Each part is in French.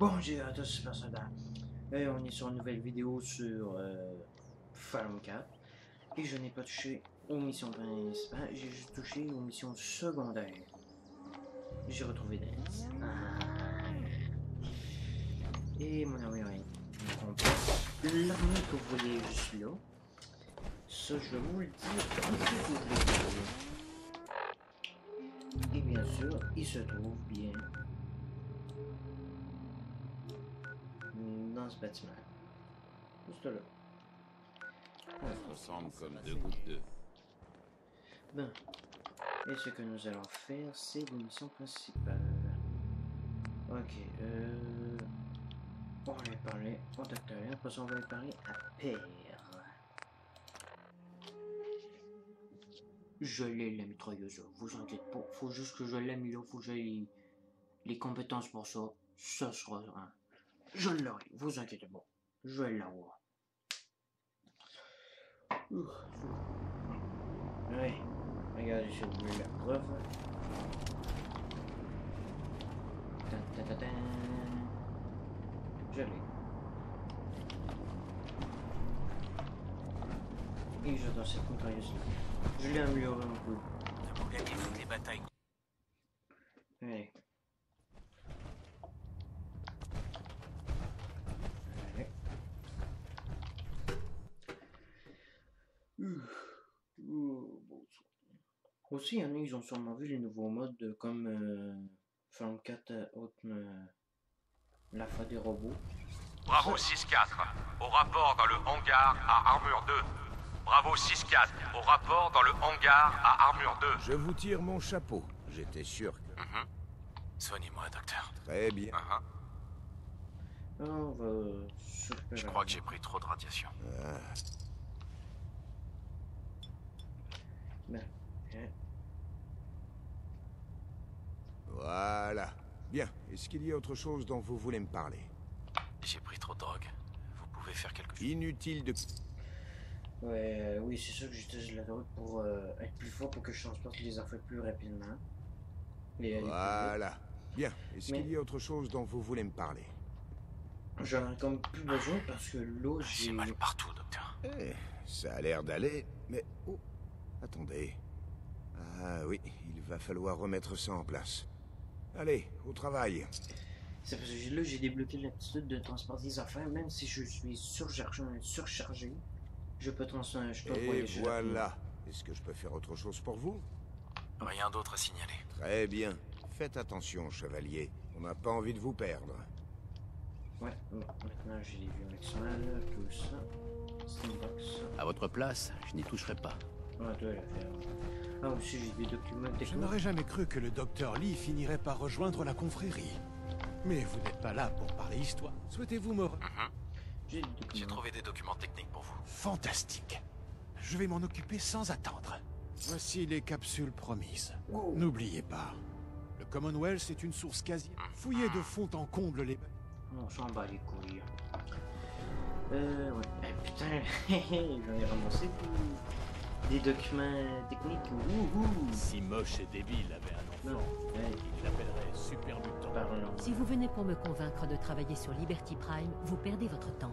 Bonjour à tous, super soldats. On est sur une nouvelle vidéo sur Fallout 4. Et je n'ai pas touché aux missions principales, j'ai juste touché aux missions secondaires. J'ai retrouvé Dennis. Et mon armure est complète. L'armure que vous voyez juste là, ça je vais vous le dire quand vous voulez. Et bien sûr, il se trouve bien dans ce bâtiment. Juste là. Ça ressemble comme deux gouttes d'eau. Bon. Et ce que nous allons faire, c'est l'émission principale. Ok, on va parler au docteur, après ça on va parler à Père. Je l'ai la mitrailleuse, vous inquiétez pas, faut juste que je l'ai mis là, faut que j'ai les compétences pour ça, ça sera... Hein. Je l'aurai, vous inquiétez pas, je vais l'avoir. Oui, regardez si vous voulez la preuve. Je l'ai. Et j'adore cette mitrailleuse là. Je l'ai amélioré un peu. Pour gagner toutes les batailles. Allez. Allez. Bon. Aussi, il y en a, ils ont sûrement vu les nouveaux modes comme Fallout 4 la fois des robots. Bravo 6-4, au rapport dans le hangar à armure 2. Bravo 6-4, au rapport dans le hangar à armure 2. Je vous tire mon chapeau. J'étais sûr que... Soignez-moi, docteur. Très bien. On va s'occuper. Je crois que j'ai pris trop de radiation. Ben, hein. Voilà. Bien. Est-ce qu'il y a autre chose dont vous voulez me parler? J'ai pris trop de drogue. Vous pouvez faire quelque chose? Inutile de... Ouais, oui, c'est sûr que j'utilise la drogue pour être plus fort pour que je transporte les affaires plus rapidement. Voilà. Bien. Est-ce Mais- qu'il y a autre chose dont vous voulez me parler? J'en ai comme plus besoin parce que là, j'ai... J'ai mal partout, docteur. Eh, ça a l'air d'aller, mais... Oh, attendez. Ah oui, il va falloir remettre ça en place. Allez, au travail. C'est parce que là, j'ai débloqué l'aptitude de transporter des affaires, même si je suis surchargé, je peux Et voyager voilà. Est-ce que je peux faire autre chose pour vous? Rien d'autre à signaler. Très bien. Faites attention, chevalier. On n'a pas envie de vous perdre. Ouais, bon, maintenant j'ai les vues maximales, tout ça. Steambox. À votre place, je n'y toucherai pas. Ouais, toi, l'affaire. Ah, aussi, j'ai des documents Je techniques. n'aurais jamais cru que le docteur Lee finirait par rejoindre la confrérie. Mais vous n'êtes pas là pour parler histoire. Souhaitez-vous me... J'ai des J'ai documents. trouvé des documents techniques pour vous. Fantastique. Je vais m'en occuper sans attendre. Voici les capsules promises. Wow. N'oubliez pas, le Commonwealth est une source quasi... Fouillez de fond en comble les... On s'en bat les couilles. Ouais. Eh, putain, j'en ai ramassé des documents techniques. Wouhou! Si Moche et débile avait un Non, enfant, ouais, il l'appellerait Super Mutant. parlons. Si vous venez pour me convaincre de travailler sur Liberty Prime, vous perdez votre temps.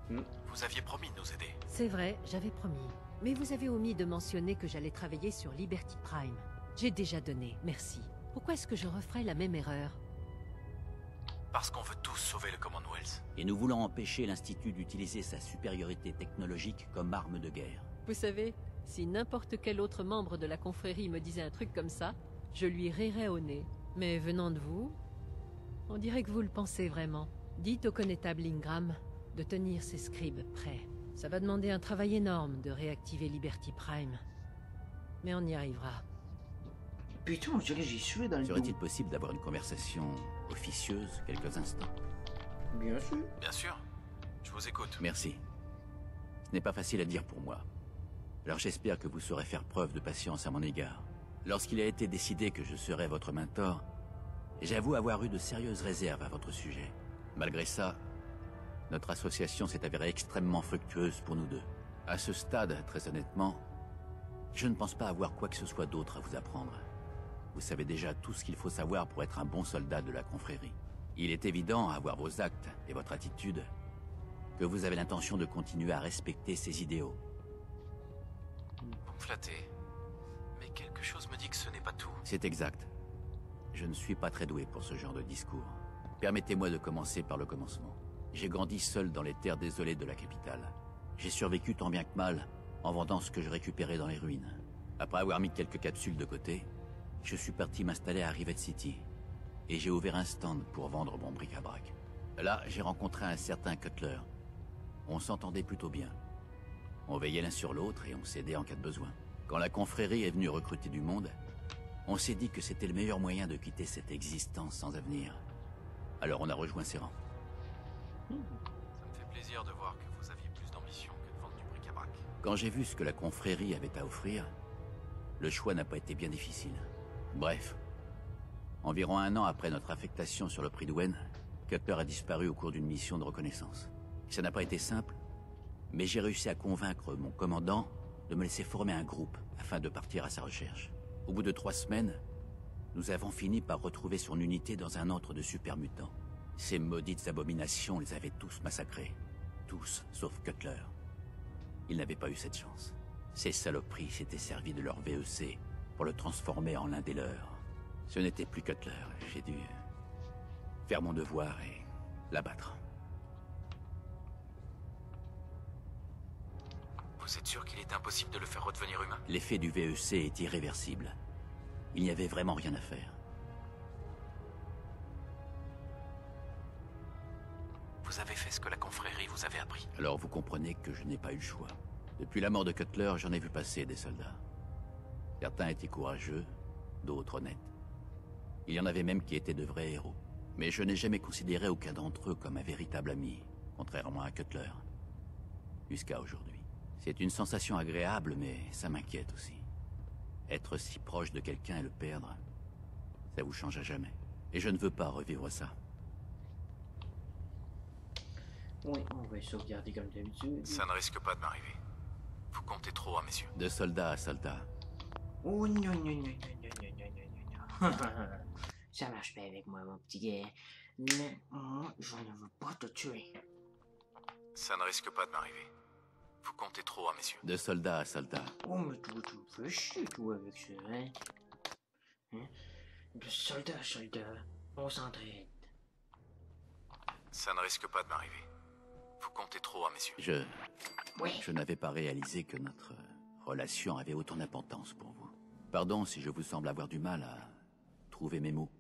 Vous aviez promis de nous aider. C'est vrai, j'avais promis. Mais vous avez omis de mentionner que j'allais travailler sur Liberty Prime. J'ai déjà donné, merci. Pourquoi est-ce que je referais la même erreur? Parce qu'on veut tous sauver le Commonwealth. Et nous voulons empêcher l'Institut d'utiliser sa supériorité technologique comme arme de guerre. Vous savez, si n'importe quel autre membre de la confrérie me disait un truc comme ça, je lui rirais au nez. Mais venant de vous, on dirait que vous le pensez vraiment. Dites au connétable Ingram de tenir ses scribes prêts. Ça va demander un travail énorme de réactiver Liberty Prime. Mais on y arrivera. Putain, on dirait que j'y suis dans le Serait-il dos. possible d'avoir une conversation officieuse quelques instants? Bien sûr. Bien sûr. Je vous écoute. Merci. Ce n'est pas facile à dire pour moi. Alors j'espère que vous saurez faire preuve de patience à mon égard. Lorsqu'il a été décidé que je serais votre mentor, j'avoue avoir eu de sérieuses réserves à votre sujet. Malgré ça, notre association s'est avérée extrêmement fructueuse pour nous deux. À ce stade, très honnêtement, je ne pense pas avoir quoi que ce soit d'autre à vous apprendre. vous savez déjà tout ce qu'il faut savoir pour être un bon soldat de la confrérie. Il est évident, à voir vos actes et votre attitude, que vous avez l'intention de continuer à respecter ces idéaux. Vous me flattez. Mais quelque chose me dit que ce n'est pas tout. C'est exact. Je ne suis pas très doué pour ce genre de discours. Permettez-moi de commencer par le commencement. J'ai grandi seul dans les terres désolées de la capitale. J'ai survécu tant bien que mal en vendant ce que je récupérais dans les ruines. Après avoir mis quelques capsules de côté, je suis parti m'installer à Rivet City. Et j'ai ouvert un stand pour vendre mon bric-à-brac. Là, j'ai rencontré un certain Cutler. On s'entendait plutôt bien. On veillait l'un sur l'autre et on s'aidait en cas de besoin. Quand la confrérie est venue recruter du monde, on s'est dit que c'était le meilleur moyen de quitter cette existence sans avenir. Alors on a rejoint ses rangs. Ça me fait plaisir de voir que vous aviez plus d'ambition que de vendre du bric-à-brac. Quand j'ai vu ce que la confrérie avait à offrir, le choix n'a pas été bien difficile. Bref, environ 1 an après notre affectation sur le Prydwen, Cutler a disparu au cours d'une mission de reconnaissance. Ça n'a pas été simple, mais j'ai réussi à convaincre mon commandant de me laisser former un groupe afin de partir à sa recherche. Au bout de 3 semaines, nous avons fini par retrouver son unité dans un antre de super mutants. Ces maudites abominations les avaient tous massacrés. Tous, sauf Cutler. Il n'avait pas eu cette chance. Ces saloperies s'étaient servis de leur VEC pour le transformer en l'un des leurs. Ce n'était plus Cutler. J'ai dû faire mon devoir et l'abattre. Vous êtes sûr qu'il est impossible de le faire redevenir humain? L'effet du VEC est irréversible. Il n'y avait vraiment rien à faire. Vous avez fait ce que la confrérie vous avait appris. Alors vous comprenez que je n'ai pas eu le choix. Depuis la mort de Cutler, j'en ai vu passer des soldats. Certains étaient courageux, d'autres honnêtes. Il y en avait même qui étaient de vrais héros. Mais je n'ai jamais considéré aucun d'entre eux comme un véritable ami, contrairement à Cutler. Jusqu'à aujourd'hui. C'est une sensation agréable, mais ça m'inquiète aussi. Être si proche de quelqu'un et le perdre, ça vous change à jamais. Et je ne veux pas revivre ça. Oui, on va sauvegarder comme d'habitude. Ça ne risque pas de m'arriver. Vous comptez trop à mes yeux. De soldat à soldat. Oh non, non, non, non, non, non, non, non, non. Ça marche pas avec moi, mon petit gars. Mais moi, je ne veux pas te tuer. Ça ne risque pas de m'arriver. Vous comptez trop à mes yeux. De soldat à soldat. Oh, mais tu me fais chier, toi, avec ça, hein? De soldat à soldat, on s'entraide. Ça ne risque pas de m'arriver. Vous comptez trop à mes yeux. Je n'avais pas réalisé que notre relation avait autant d'importance pour vous. Pardon si je vous semble avoir du mal à trouver mes mots.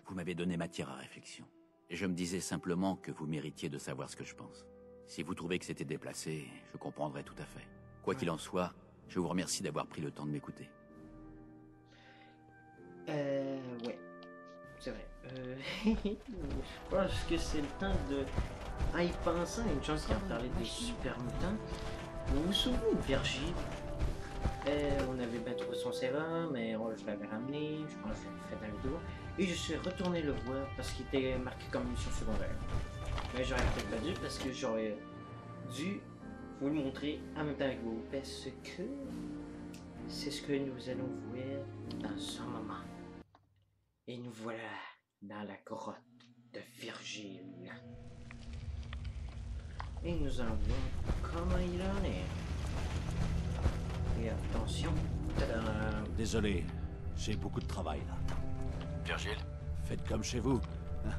Vous m'avez donné matière à réflexion. Et je me disais simplement que vous méritiez de savoir ce que je pense. Si vous trouvez que c'était déplacé, je comprendrai tout à fait. Quoi qu'il en soit, je vous remercie d'avoir pris le temps de m'écouter. Ouais. C'est vrai. Je pense que c'est le temps de... En y pensant, une chance qu'il a parlé des super mutants. Vous vous souvenez de Virgile? On avait battu son sérum, mais je l'avais ramené, je pense que j'avais fait dans la vidéo. Et je suis retourné le voir parce qu'il était marqué comme mission secondaire. Mais j'aurais peut-être pas dû parce que j'aurais dû vous le montrer en même temps avec vous. Parce que c'est ce que nous allons voir dans ce moment. Et nous voilà dans la grotte de Virgile. Et nous allons voir comment il en est. Et attention. Tadam. Désolé, j'ai beaucoup de travail là. Virgile? Faites comme chez vous, hein,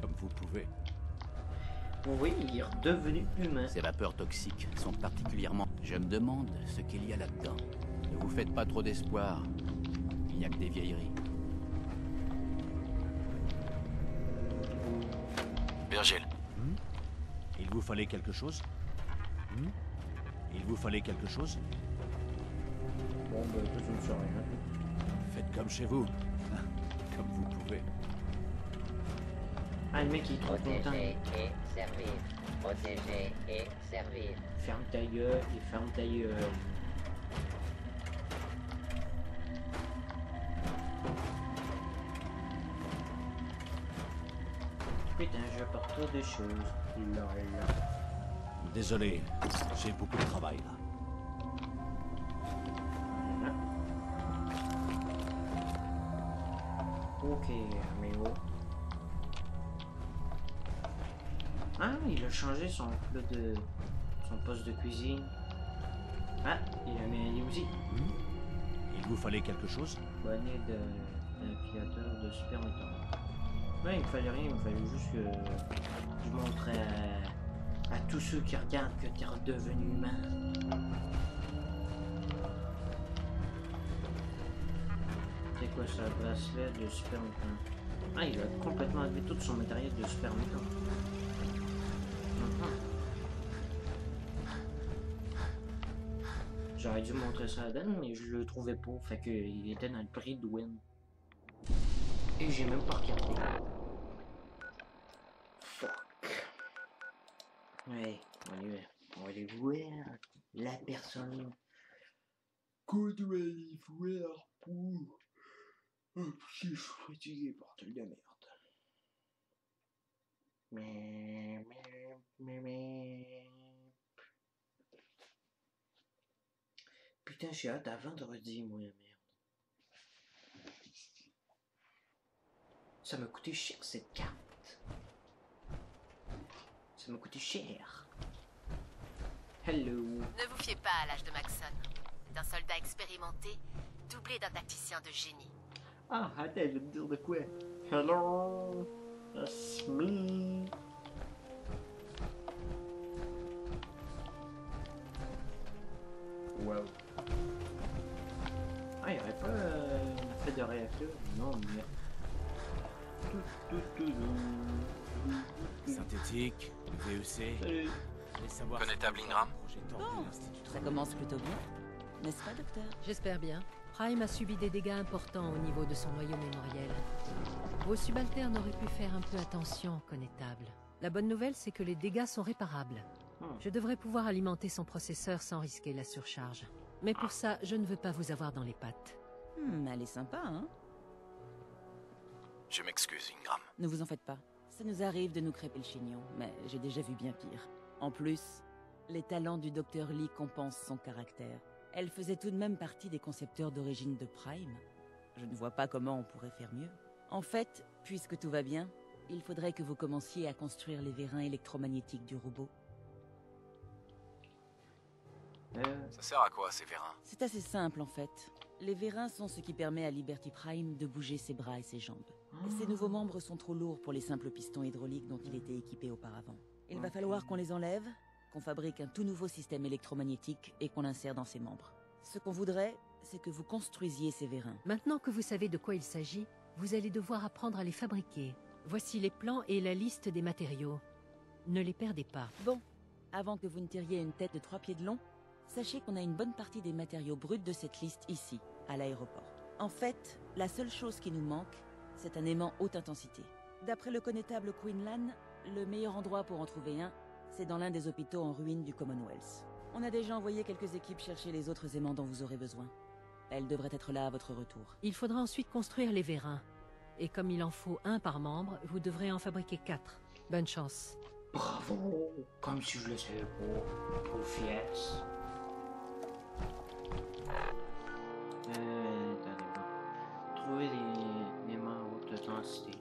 comme vous pouvez. Oui, il est redevenu humain. Ces vapeurs toxiques sont particulièrement... Je me demande ce qu'il y a là-dedans. Ne vous faites pas trop d'espoir. Il n'y a que des vieilleries. Virgile? Il vous fallait quelque chose? Il vous fallait quelque chose? Bon, ben, ça ne sert à rien. Faites comme chez vous, hein, comme vous pouvez. Ah, le mec, il est trop content. Protéger et servir. Protéger et servir. Ferme ta gueule et ferme ta gueule. Putain, je porte trop de choses. Lol. Désolé, j'ai beaucoup de travail là. Voilà. Ok, amigo. Ah, il a changé son plat de... son poste de cuisine. Ah, il a mis un limousine. Il vous fallait quelque chose? Bonnet d'un piloteur de Super Metroid. Ouais, il me fallait rien, il me fallait juste que je montre à tous ceux qui regardent que t'es redevenu humain. C'est quoi ça, bracelet de Super Metroid? Ah, il a complètement enlevé tout son matériel de Super Metroid. J'aurais dû montrer ça à Dan, mais je le trouvais pas, fait que il était dans le prix de win. Et j'ai même pas regardé. Fuck. Ouais, on va aller voir la personne qu'on doit aller voir pour... Oh, je suis fatigué, bordel de merde. Mais... Putain, j'ai hâte à vendredi, moi, merde. Ça m'a coûté cher, cette carte. Ça m'a coûté cher. Hello. Ne vous fiez pas à l'âge de Maxon. C'est un soldat expérimenté, doublé d'un tacticien de génie. Ah, attends, je vais te dire de quoi. Hello. That's me. Wow. Ah, il n'y aurait pas fait de réacteur. Non, merde. Synthétique, VEC, les savoirs... Connétable Ingram? Bon, ça commence plutôt bien. N'est-ce pas, docteur? J'espère bien. Prime a subi des dégâts importants au niveau de son noyau mémoriel. Vos subalternes auraient pu faire un peu attention, connétable. La bonne nouvelle, c'est que les dégâts sont réparables. Je devrais pouvoir alimenter son processeur sans risquer la surcharge. Mais pour ça, je ne veux pas vous avoir dans les pattes. Elle est sympa, hein? Je m'excuse, Ingram. Ne vous en faites pas. Ça nous arrive de nous crêper le chignon, mais j'ai déjà vu bien pire. En plus, les talents du Dr Lee compensent son caractère. Elle faisait tout de même partie des concepteurs d'origine de Prime. Je ne vois pas comment on pourrait faire mieux. En fait, puisque tout va bien, il faudrait que vous commenciez à construire les vérins électromagnétiques du robot. Ça sert à quoi, ces vérins? C'est assez simple en fait. Les vérins sont ce qui permet à Liberty Prime de bouger ses bras et ses jambes. Ces nouveaux membres sont trop lourds pour les simples pistons hydrauliques dont il était équipé auparavant. Il va falloir qu'on les enlève, qu'on fabrique un tout nouveau système électromagnétique et qu'on l'insère dans ses membres. Ce qu'on voudrait, c'est que vous construisiez ces vérins. Maintenant que vous savez de quoi il s'agit, vous allez devoir apprendre à les fabriquer. Voici les plans et la liste des matériaux. Ne les perdez pas. Bon, avant que vous ne tiriez une tête de 3 pieds de long, sachez qu'on a une bonne partie des matériaux bruts de cette liste ici, à l'aéroport. En fait, la seule chose qui nous manque, c'est un aimant haute intensité. D'après le connétable Quinlan, le meilleur endroit pour en trouver un, c'est dans l'un des hôpitaux en ruine du Commonwealth. On a déjà envoyé quelques équipes chercher les autres aimants dont vous aurez besoin. Elles devraient être là à votre retour. Il faudra ensuite construire les vérins. Et comme il en faut un par membre, vous devrez en fabriquer 4. Bonne chance. Bravo. Comme si je le savais pas. Trop fiers. Trouver les mains haute intensité.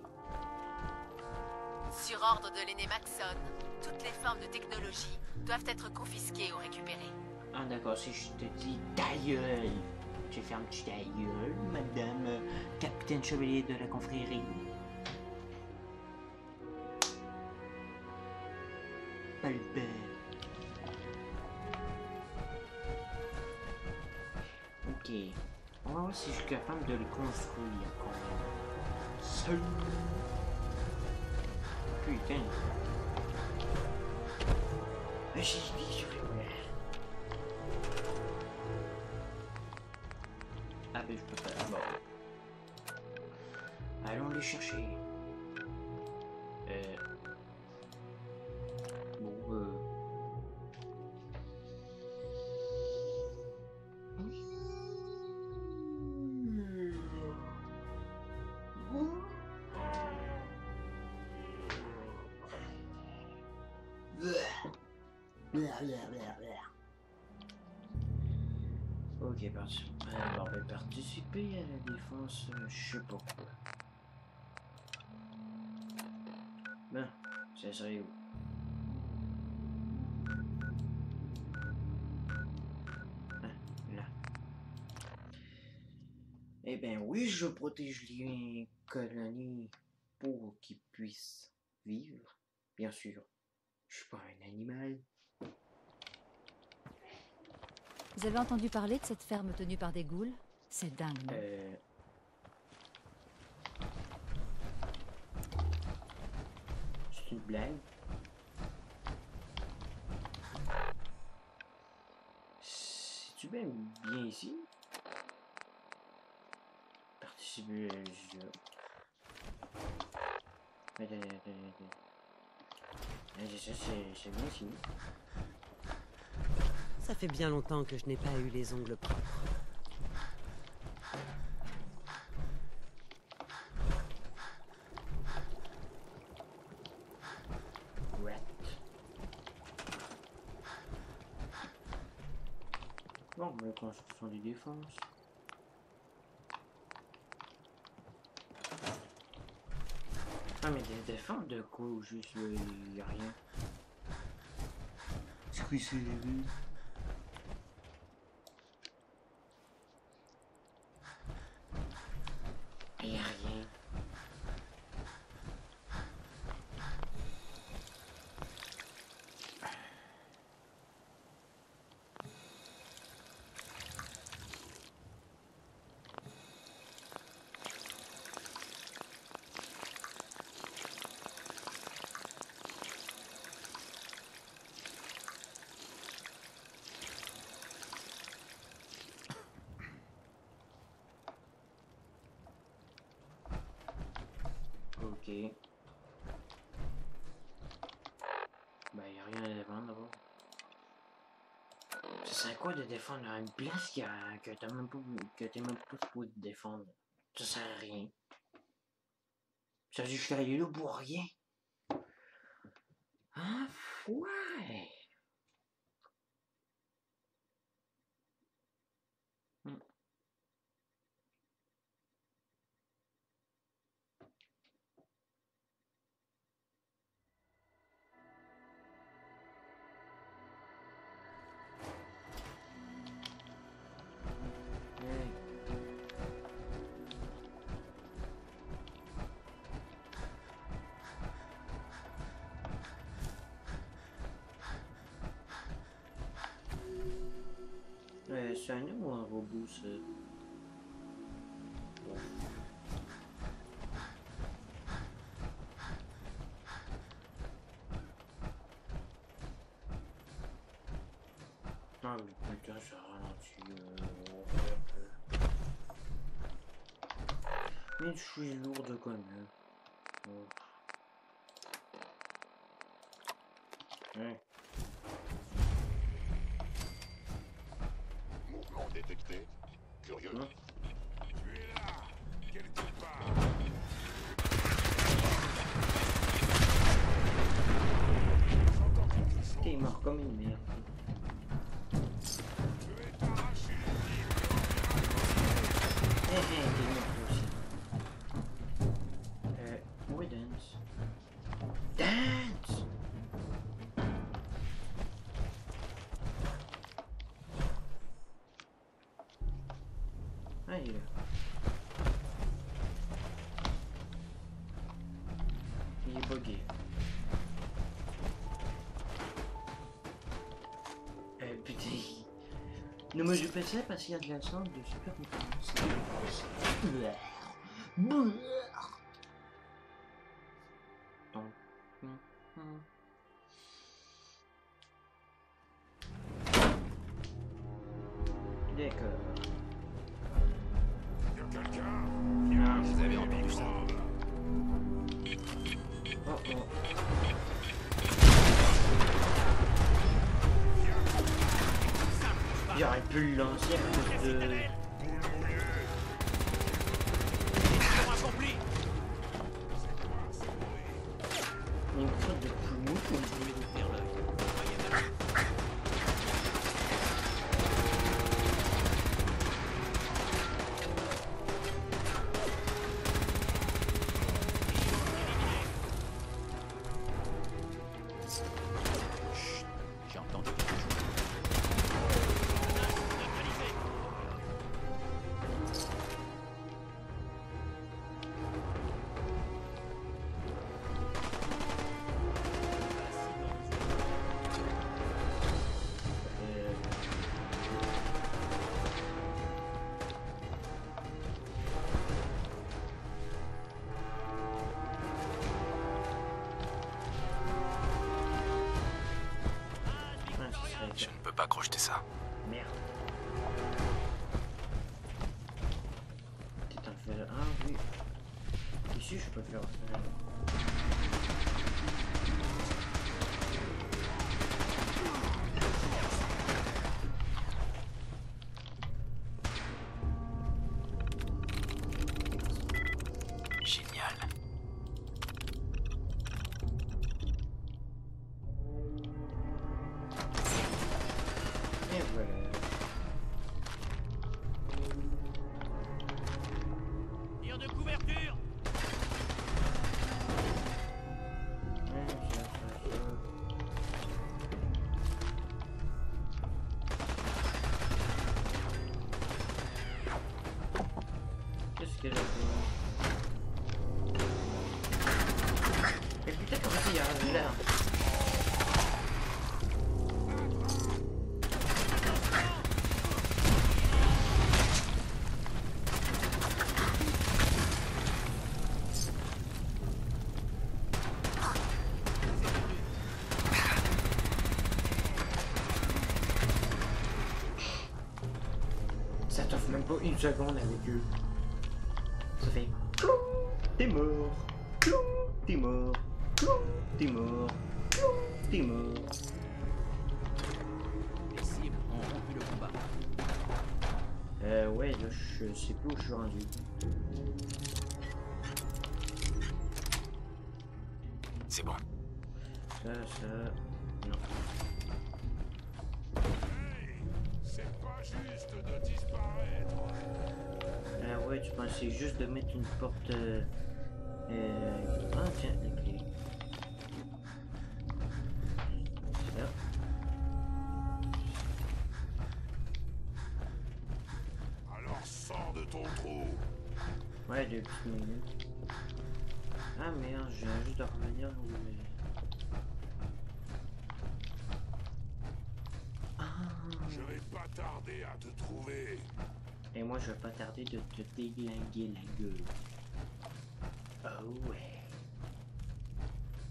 Sur ordre de l'aîné Maxon, toutes les formes de technologie doivent être confisquées ou récupérées. Ah d'accord, si je te dis ta gueule, tu fermes-tu ta gueule, madame capitaine chevalier de la confrérie? Pas le bel. Ok. On va voir si je suis capable de le construire quand même. Seul. Putain. J'ai dit, je vais voir. Ah ben je peux pas d'abord. Allons les chercher. Ok, participer à la défense, je sais pas quoi. Ben, c'est sérieux. Là. Eh ben oui, je protège les colonies pour qu'ils puissent vivre. Bien sûr, je suis pas un animal. Vous avez entendu parler de cette ferme tenue par des ghouls? C'est dingue, non? C'est une blague. C'est-tu bien ici? Participer à jeu. C'est bien ici. Ça fait bien longtemps que je n'ai pas eu les ongles propres. Bon, la construction des défenses. Ah, mais des défenses de quoi? Juste, il n'y a rien. C'est quoi ici, les vues? Il n'y a rien. Ok. Ben, il n'y a rien à défendre d'abord. Ça sert à quoi de défendre une place que t'es même pas supposé défendre? Ça sert à rien. Ça veut dire que je suis allé là pour rien. Ah, ouais. C'est un homme ou un robot, ça? Ah, mais putain, ça ralentit. Mais je suis lourde comme ça. Ouais. Mouvement détecté. Curieux. Tu es là, quelque part. T'es mort comme une merde. Je vais t'arracher T'es mort aussi. Où est Dance? Dance! Ah, il est là. Il est bugué. Putain. Ne me joue pas ça parce qu'il y a de la sonde de super puissance. D'accord. Il y a quelqu'un. Vous avez entendu ça? Oh oh. J'aurais pu le lancer à cause de... Une faute de plumou pour essayer de faire l'œil. pas crocheter ça. Merde. Peut-être un fait. Ah oui. Ici, je peux faire. Génial. Et voilà. Tir de couverture. Qu'est-ce qu'elle a fait? Mais putain, comment ça y arrive là? Ça t'offre même pas une seconde avec eux. Ça fait clou, t'es mort, clou, t'es mort, clou, t'es mort, clou, t'es mort. Les cibles ont rompu le combat. Ouais, là je sais plus où je suis rendu. C'est bon. Ça, non. C'est pas juste de disparaître. Ah ouais, tu pensais juste de mettre une porte... Ah tiens, la clé. C'est là. Alors sors de ton trou. Ouais, 2 petites minutes. Ah merde, je viens juste de revenir où... Je vais pas tarder à te trouver. Et moi, je vais pas tarder de te déglinguer la gueule. Oh ouais.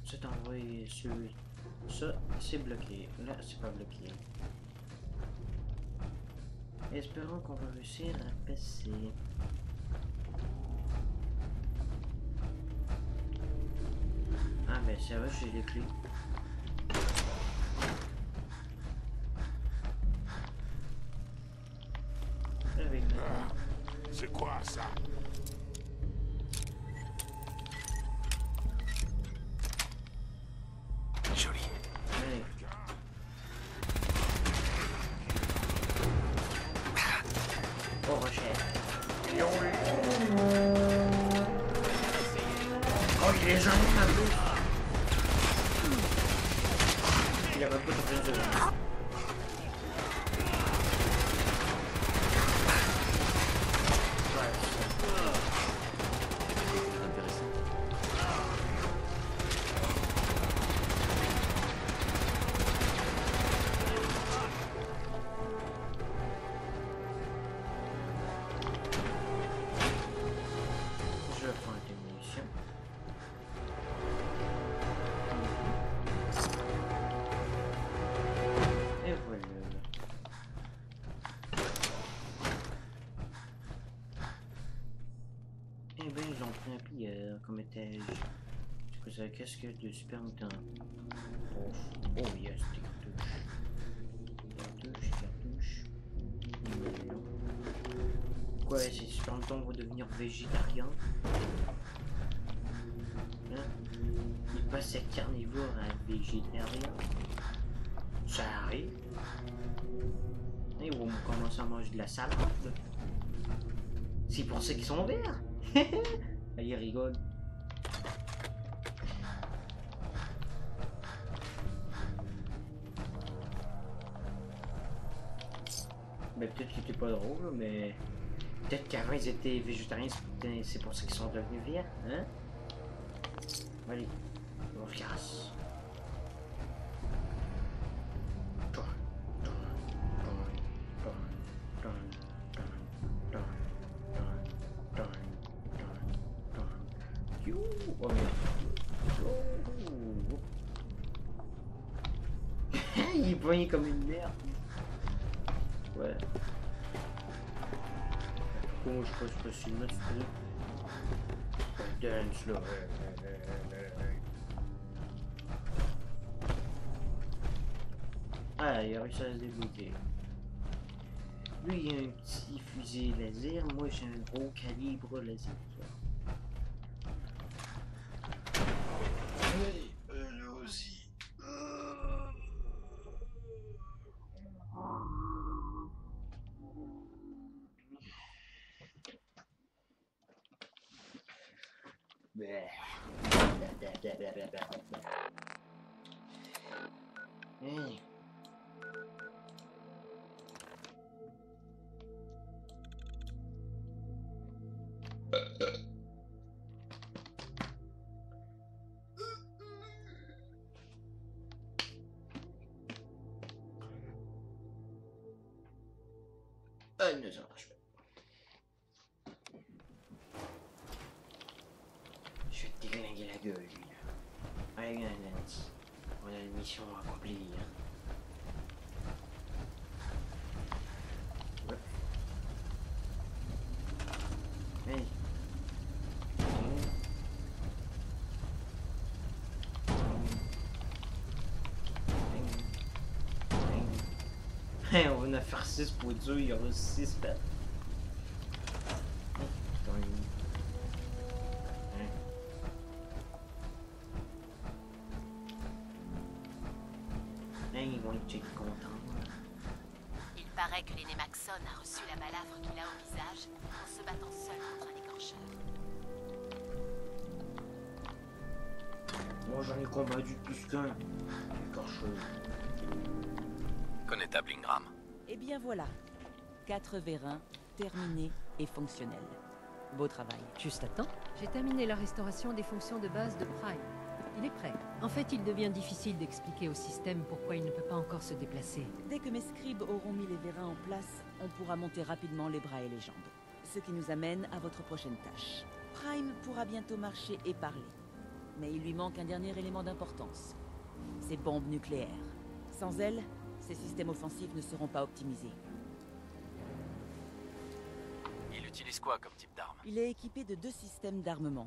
Ça t'envoie celui. Ça, c'est bloqué. Là, c'est pas bloqué. Espérons qu'on va réussir à passer. Ah ben ça va, j'ai les clés. Avec Ah, c'est quoi ça? Joli. Allez. Oh, Rochelle. Oh, il est jamais un peu. Il a même pas de secondes. Je vais prendre des munitions. Et voilà. Eh ben, ils ont pris un plieur comme étage. C'est quoi ça? Qu'est-ce que de super mutant? Oh, oh yes, des cartouches. Cartouches. Non. Quoi, ces super mutants vont devenir végétariens? Hein? Ils passent à carnivore à végétarien? Ça arrive. Ils vont commencer à manger de la salade. C'est pour ça qu'ils sont verts. Allez, rigole. Ben, peut-être qu'ils étaient pas drôles, mais... Peut-être qu'avant ils étaient végétariens, c'est pour ça qu'ils sont devenus verts, hein? Allez, on casse. Oh merde. Il est poigné comme une merde. Ouais. Comment je passe pas si mal, dance là. Ah, il a réussi à se débloquer. Lui, il a un petit fusil laser, moi j'ai un gros calibre laser. Hey, nous aussi. Hey. Non, ça marche pas. Je vais te déglinguer la gueule, lui. Allez, viens, Lance. On a une mission à accomplir. Ouais. Hey. Hey, on va en faire 6 pour Dieu, il y aura 6 pattes. Ils vont être contents. Il paraît que l'aîné Maxon a reçu la balafre qu'il a au visage en se battant seul contre un écorcheur. Moi j'en ai combattu plus qu'un. Écorcheur. Connétable Ingram. Eh bien voilà. 4 vérins, terminés et fonctionnels. Beau travail. Juste à temps. J'ai terminé la restauration des fonctions de base de Prime. Il est prêt. En fait, il devient difficile d'expliquer au système pourquoi il ne peut pas encore se déplacer. Dès que mes scribes auront mis les vérins en place, on pourra monter rapidement les bras et les jambes. Ce qui nous amène à votre prochaine tâche. Prime pourra bientôt marcher et parler. Mais il lui manque un dernier élément d'importance. Ses bombes nucléaires. Sans elles, ses systèmes offensifs ne seront pas optimisés. Il utilise quoi comme type d'arme? Il est équipé de 2 systèmes d'armement.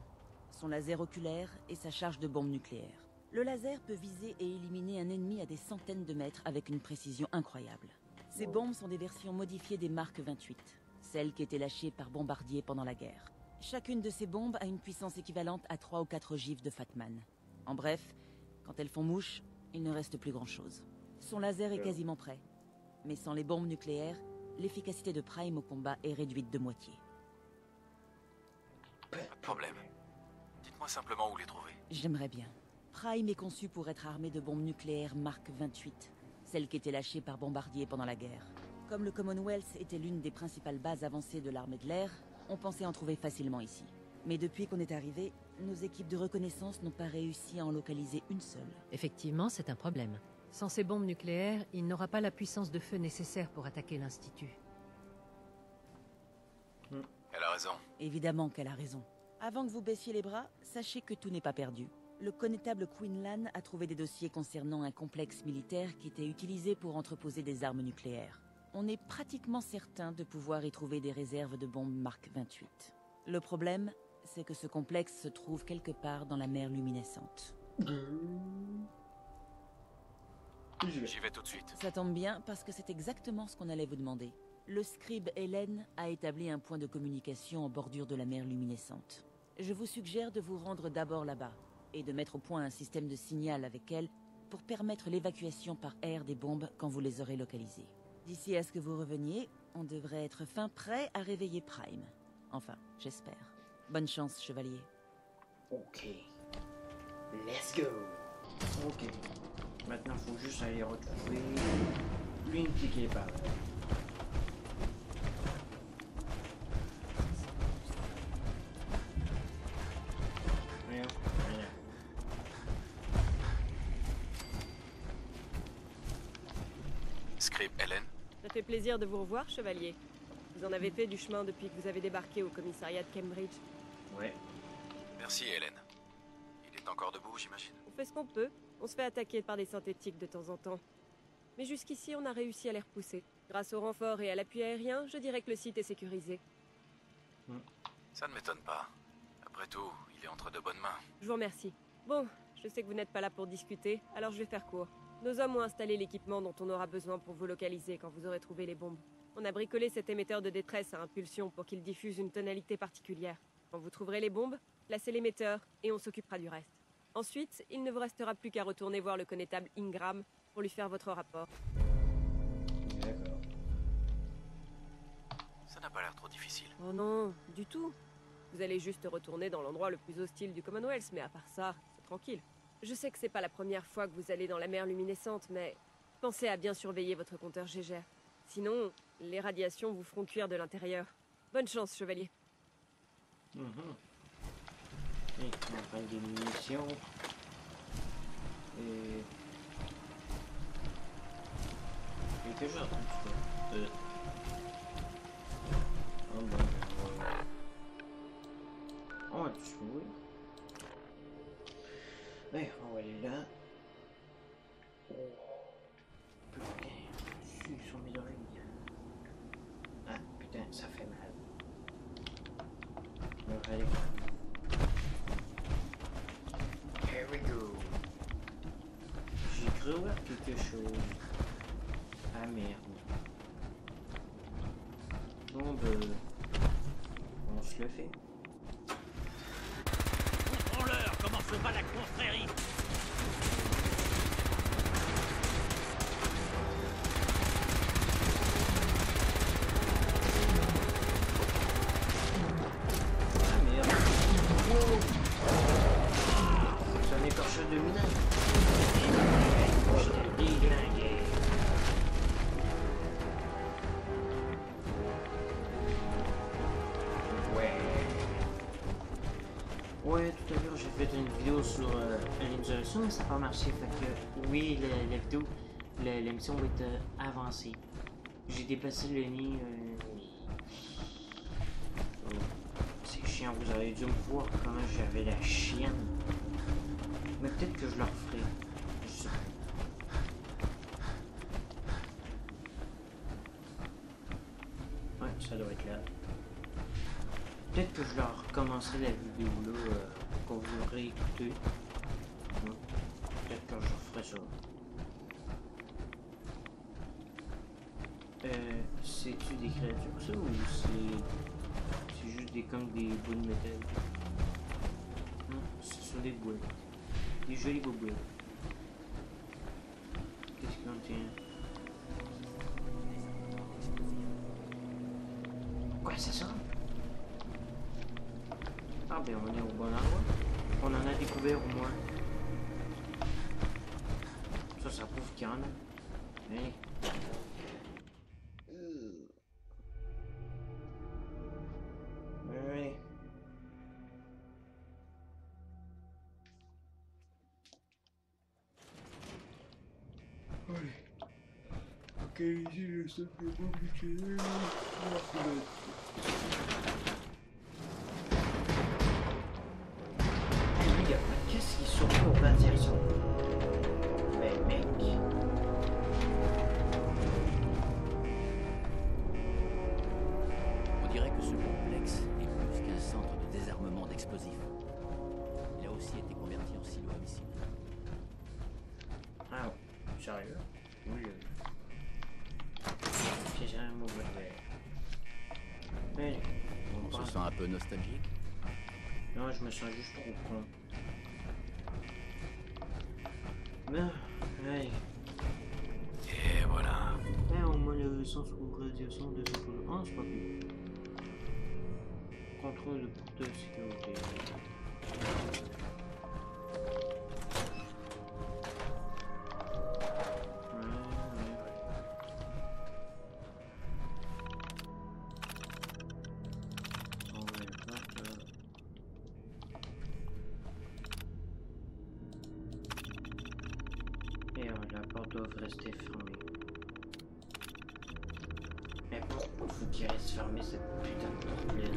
Son laser oculaire et sa charge de bombes nucléaires. Le laser peut viser et éliminer un ennemi à des centaines de mètres avec une précision incroyable. Ces bombes sont des versions modifiées des Mark 28, celles qui étaient lâchées par bombardiers pendant la guerre. Chacune de ces bombes a une puissance équivalente à 3 ou 4 gifs de Fatman. En bref, quand elles font mouche, il ne reste plus grand-chose. Son laser est quasiment prêt. Mais sans les bombes nucléaires, l'efficacité de Prime au combat est réduite de moitié. Pas de problème. Dites-moi simplement où les trouver. J'aimerais bien. Prime est conçu pour être armé de bombes nucléaires Mark 28, celles qui étaient lâchées par bombardiers pendant la guerre. Comme le Commonwealth était l'une des principales bases avancées de l'armée de l'air, on pensait en trouver facilement ici. Mais depuis qu'on est arrivé, nos équipes de reconnaissance n'ont pas réussi à en localiser une seule. Effectivement, c'est un problème. Sans ces bombes nucléaires, il n'aura pas la puissance de feu nécessaire pour attaquer l'Institut. Elle a raison. Évidemment qu'elle a raison. Avant que vous baissiez les bras, sachez que tout n'est pas perdu. Le connétable Quinlan a trouvé des dossiers concernant un complexe militaire qui était utilisé pour entreposer des armes nucléaires. On est pratiquement certain de pouvoir y trouver des réserves de bombes Mark 28. Le problème, c'est que ce complexe se trouve quelque part dans la mer luminescente. J'y vais tout de suite. Ça tombe bien parce que c'est exactement ce qu'on allait vous demander. Le scribe Hélène a établi un point de communication en bordure de la mer luminescente. Je vous suggère de vous rendre d'abord là-bas et de mettre au point un système de signal avec elle pour permettre l'évacuation par air des bombes quand vous les aurez localisées. D'ici à ce que vous reveniez, on devrait être fin prêt à réveiller Prime. Enfin, j'espère. Bonne chance, chevalier. Ok. Let's go. Ok. Maintenant, faut juste aller retrouver une qui est par là. Scribe Hélène. Ça fait plaisir de vous revoir, chevalier. Vous en avez fait du chemin depuis que vous avez débarqué au commissariat de Cambridge. Ouais. Merci Hélène. Il est encore debout, j'imagine. On fait ce qu'on peut. On se fait attaquer par des synthétiques de temps en temps. Mais jusqu'ici, on a réussi à les repousser. Grâce au renfort et à l'appui aérien, je dirais que le site est sécurisé. Ça ne m'étonne pas. Après tout, il est entre de bonnes mains. Je vous remercie. Bon, je sais que vous n'êtes pas là pour discuter, alors je vais faire court. Nos hommes ont installé l'équipement dont on aura besoin pour vous localiser quand vous aurez trouvé les bombes. On a bricolé cet émetteur de détresse à impulsion pour qu'il diffuse une tonalité particulière. Quand vous trouverez les bombes, placez l'émetteur et on s'occupera du reste. Ensuite, il ne vous restera plus qu'à retourner voir le connétable Ingram pour lui faire votre rapport. D'accord. Ça n'a pas l'air trop difficile. Oh non, du tout. Vous allez juste retourner dans l'endroit le plus hostile du Commonwealth, mais à part ça, c'est tranquille. Je sais que c'est pas la première fois que vous allez dans la mer luminescente, mais pensez à bien surveiller votre compteur Gégère. Sinon, les radiations vous feront cuire de l'intérieur. Bonne chance, chevalier. Et on prend des munitions. Et... quelque chose, un petit peu. Oh bon, on va tout jouer. Ouais, on va aller là. Oh. Putain, dessus sur mes oreilles. Ah, putain, ça fait mal. On va aller. Here we go. J'ai cru voir quelque chose. Ah merde. Bon, on se le fait. Montrons-leur comment se bat la confrérie. Ah merde. Wow. C'est un écorcheur de minage. Je t'ai déglingué. Ouais, tout à l'heure j'ai fait une vidéo sur l'insurrection, mais ça n'a pas marché. Fait que oui, la vidéo, l'émission va être avancée. J'ai dépassé le nid. Oh, c'est chiant, vous avez dû me voir comment j'avais la chienne. Mais peut-être que je le referai. Je sais pas. Ouais, ça doit être là. Peut-être que je leur recommencerai la vidéo là quand vous l'aurez écouté. Peut-être que je referai ça. C'est-tu des créatures ça ou c'est juste des comme des bouts de métal? Non, ce sont des boules. Des jolies boules. Qu'est-ce qu'il contient? Quoi ça sort? Ah ben on est au bon endroit. On en a découvert au moins. Ça prouve qu'il y en a. Allez. Ouais. Ok, ici le stock est compliqué. Qu'est-ce qui surprend aux radiations? Mais mec. On dirait que ce complexe est plus qu'un centre de désarmement d'explosifs. Il a aussi été converti en silo à missiles. Ah ouais, sérieux? Oui. J'ai un mauvais. Allez, on se sent un peu nostalgique? Non, je me sens juste trop con. Ben, allez. Et voilà. Et au moins le sens ou radiation de ce que... Ah, c'est pas plus. Contrôle de porte de sécurité. La porte doit rester fermée. Mais pourquoi faut qu'il reste fermé cette putain de porte-là?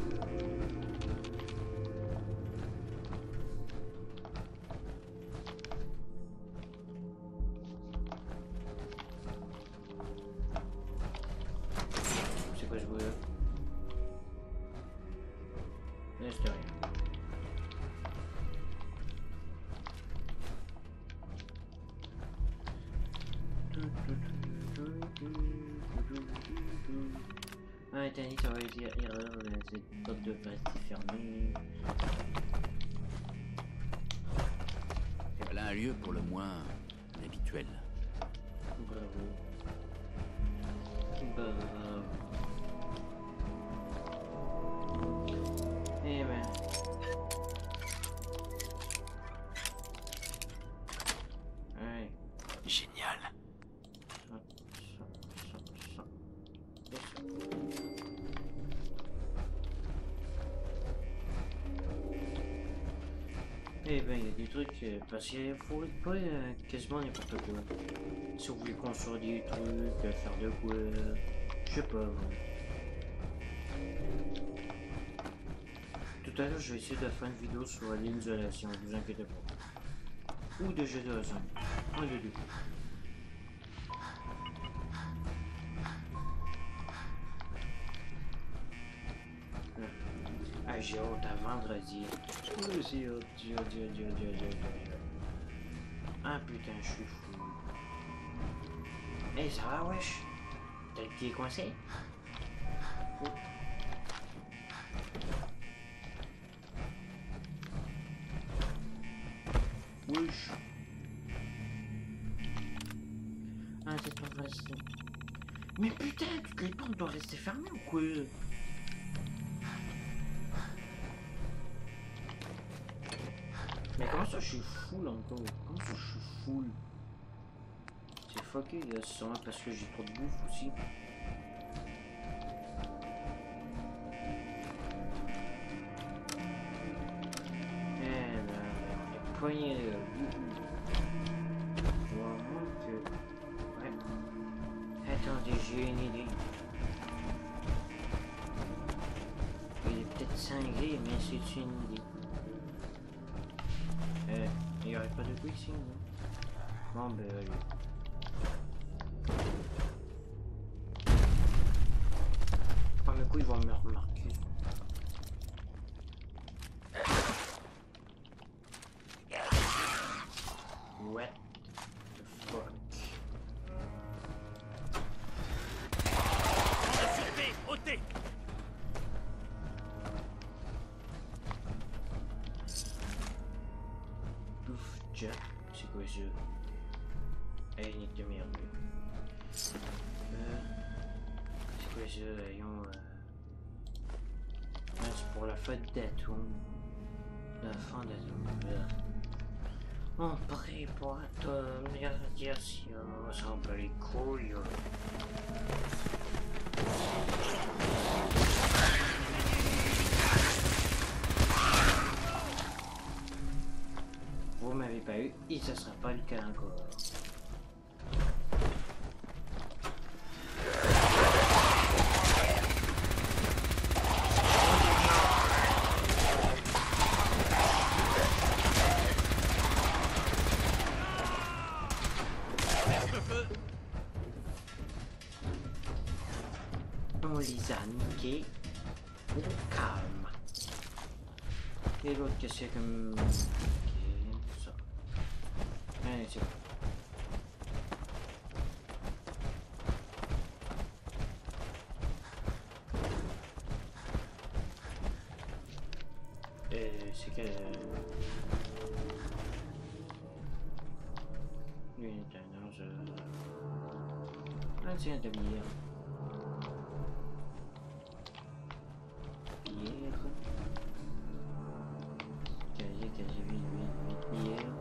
Internet aurait dit erreur, cette porte devrait rester fermée. Voilà un lieu pour le moins habituel. Bravo. Bravo. Eh ben. Ouais. Génial. Eh ben, il y a des trucs, parce qu'il faut pas quasiment n'importe quoi. Si vous voulez construire des trucs, faire de quoi, je sais pas. Tout à l'heure, je vais essayer de faire une vidéo sur l'isolation, ne vous inquiétez pas. Ou de jeux de zone. Un de deux. Ah, j'ai hâte à vendredi. J'ai hâte, Ah putain, je suis fou. Hey, ça va, wesh? T'as le pied coincé? Wesh. Ah, c'est pas facile. Mais putain, toutes les portes doivent rester fermées ou quoi? Mais comment ça je suis full encore? Comment ça je suis full? C'est fucké, c'est sûrement parce que j'ai trop de bouffe aussi. Eh là, on est poigné là. Vraiment que... Ouais. Attendez, j'ai une idée. Il est peut-être cinglé, mais c'est une idée. Il n'y aurait pas de quicksing, non? Bon, ben, allez. Ah, mais quoi, ils vont me remarquer. What the fuck? Ôtez! Jack, c'est quoi ça? Hey, nique de merde. C'est quoi ça? Ayons. Ah, c'est pour la fête d'Atom. La fin d'Atom. On prépare Atom, la radiation, on s'en bat les couilles. Vous m'avez pas eu et ça sera pas le cas encore. On les a niqués au calme. Et l'autre que c'est comme... Allez, c'est bon. C'est que... Lui, non, je... Ah, c'est un tablier. Pierre. Casier, 8 pierres.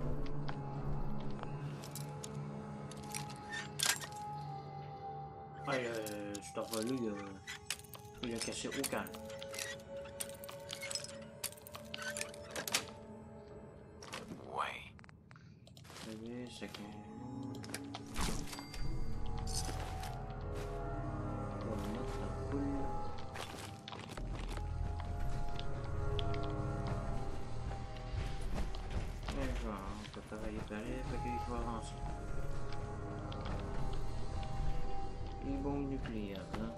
Ah, cet envoi-là, il a cassé aucun. Ouais. Allez, c'est que... On va mettre la poule. Et voilà, on peut travailler pareil, fait qu'il faut avancer. Les bombes nucléaires, hein.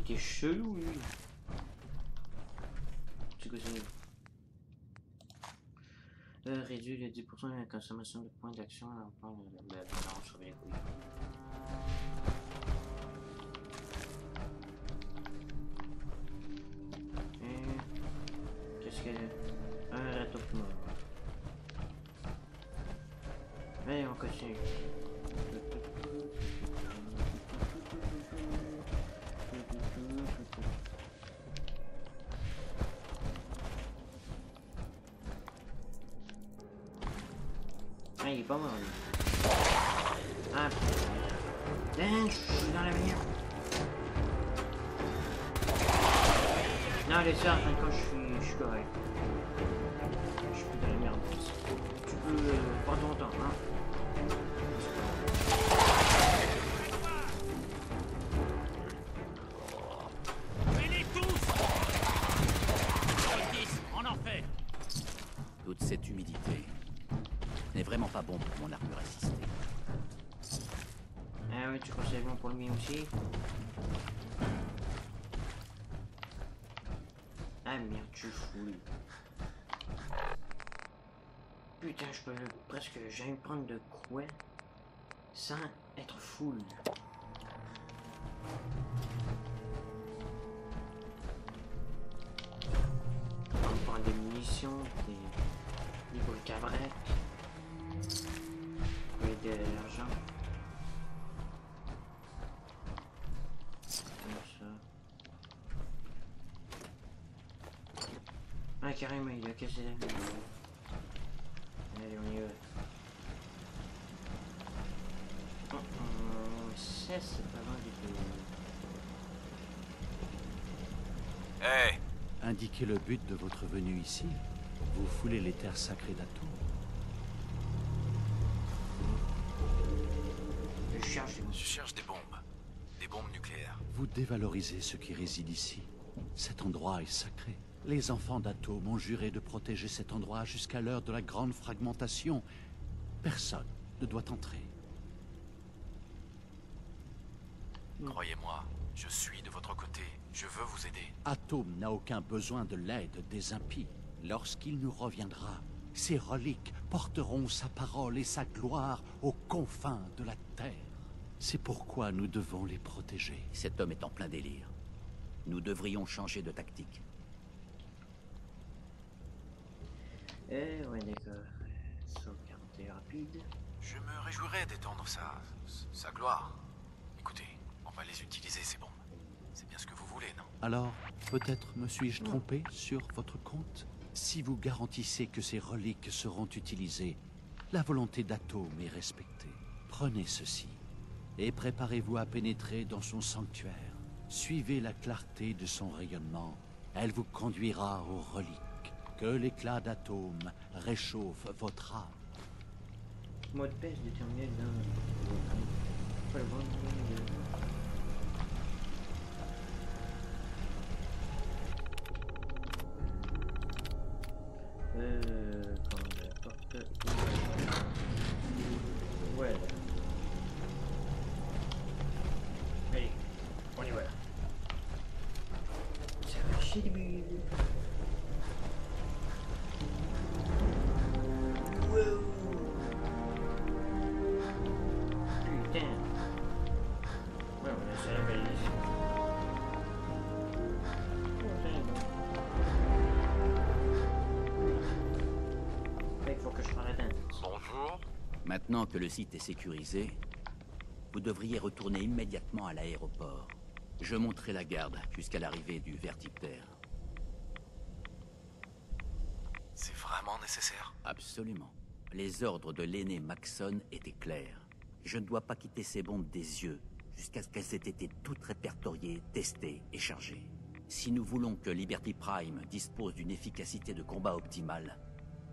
était chelou, lui. C'est quoi ça? Réduire de 10% la consommation de points d'action en point de balance sur les couilles. Qu'est-ce qu'elle a? Un ratopement. Allez, on continue. Ah, il est pas mort, lui. Ah, putain, je suis dans la merde. Non, les sœurs, quand je suis correct. Je suis plus dans la merde. Tu peux prendre ton temps, hein. Venez tous! On en fait! Toute cette humidité n'est vraiment pas bon pour mon armure assistée. Ah oui, tu conseilles bon pour le mien aussi? Ah merde, je suis fou. Putain, je peux presque jamais prendre de quoi sans être full. On va prendre des munitions, des boules cabrettes, et de l'argent. Ah, carrément, il a cassé la mine. Allez, on y va. Ça, c'est pas loin du tout. Hey! Indiquez le but de votre venue ici. Vous foulez les terres sacrées d'Ato. Je cherche des bombes. Des bombes nucléaires. Vous dévalorisez ce qui réside ici. Cet endroit est sacré. Les enfants d'Ato m'ont juré de protéger cet endroit jusqu'à l'heure de la grande fragmentation. Personne ne doit entrer. Croyez-moi, je suis de votre côté. Je veux vous aider. Atome n'a aucun besoin de l'aide des impies. Lorsqu'il nous reviendra, ses reliques porteront sa parole et sa gloire aux confins de la terre. C'est pourquoi nous devons les protéger. Cet homme est en plein délire. Nous devrions changer de tactique. Ouais, d'accord. Sauvegarder rapide. Je me réjouirais d'étendre sa gloire. Écoutez, on va les utiliser, ces bombes. C'est bien ce que vous voulez, non? Alors, peut-être me suis-je trompé sur votre compte? Si vous garantissez que ces reliques seront utilisées, la volonté d'Atome est respectée. Prenez ceci et préparez-vous à pénétrer dans son sanctuaire. Suivez la clarté de son rayonnement. Elle vous conduira aux reliques. Que l'éclat d'Atome réchauffe votre âme. Mot de paix déterminé dans... Pas le bon comme la porte... Voilà. Allez, on y va. Ça va chier des bulles. Putain. Ouais, on essaie la belle ici. Il faut que je prenne la tête. Bonjour. Maintenant que le site est sécurisé, vous devriez retourner immédiatement à l'aéroport. Je monterai la garde jusqu'à l'arrivée du Vertiptère. C'est vraiment nécessaire? Absolument. Les ordres de l'aîné Maxson étaient clairs. Je ne dois pas quitter ces bombes des yeux jusqu'à ce qu'elles aient été toutes répertoriées, testées et chargées. Si nous voulons que Liberty Prime dispose d'une efficacité de combat optimale,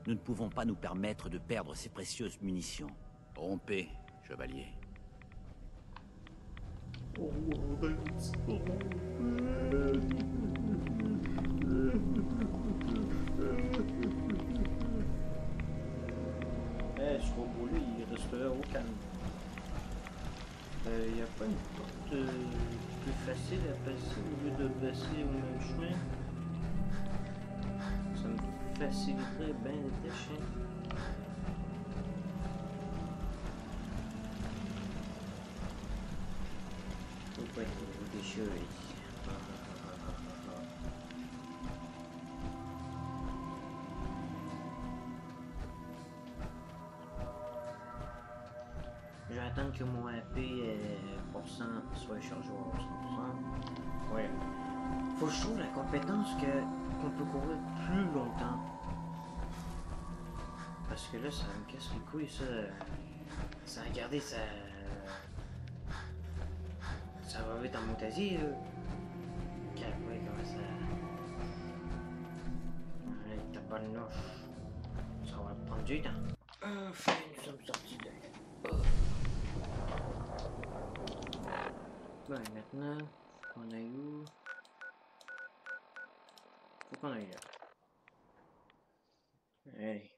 nous ne pouvons pas nous permettre de perdre ces précieuses munitions. Rompez, chevalier. Ce robot-là, il resterait au calme. Il n'y a pas une porte plus facile facile à passer au lieu de passer au même chemin. Ça me faciliterait bien les tâches. Faut pas qu'il y ait des choses ici. Je vais attendre que mon AP soit chargé à 100%. Ouais. Faut que je trouve la compétence qu'on peut courir plus longtemps. Parce que là, ça me casse les couilles, ça. Ça, regardez, ça. Ça va vite en montasier, là. Ouais, comment ça. Ouais, t'as pas le nof. Ça va prendre du temps. Enfin, nous sommes sortis de là. Ouais, maintenant, on a où? Faut qu'on aille là. Allez.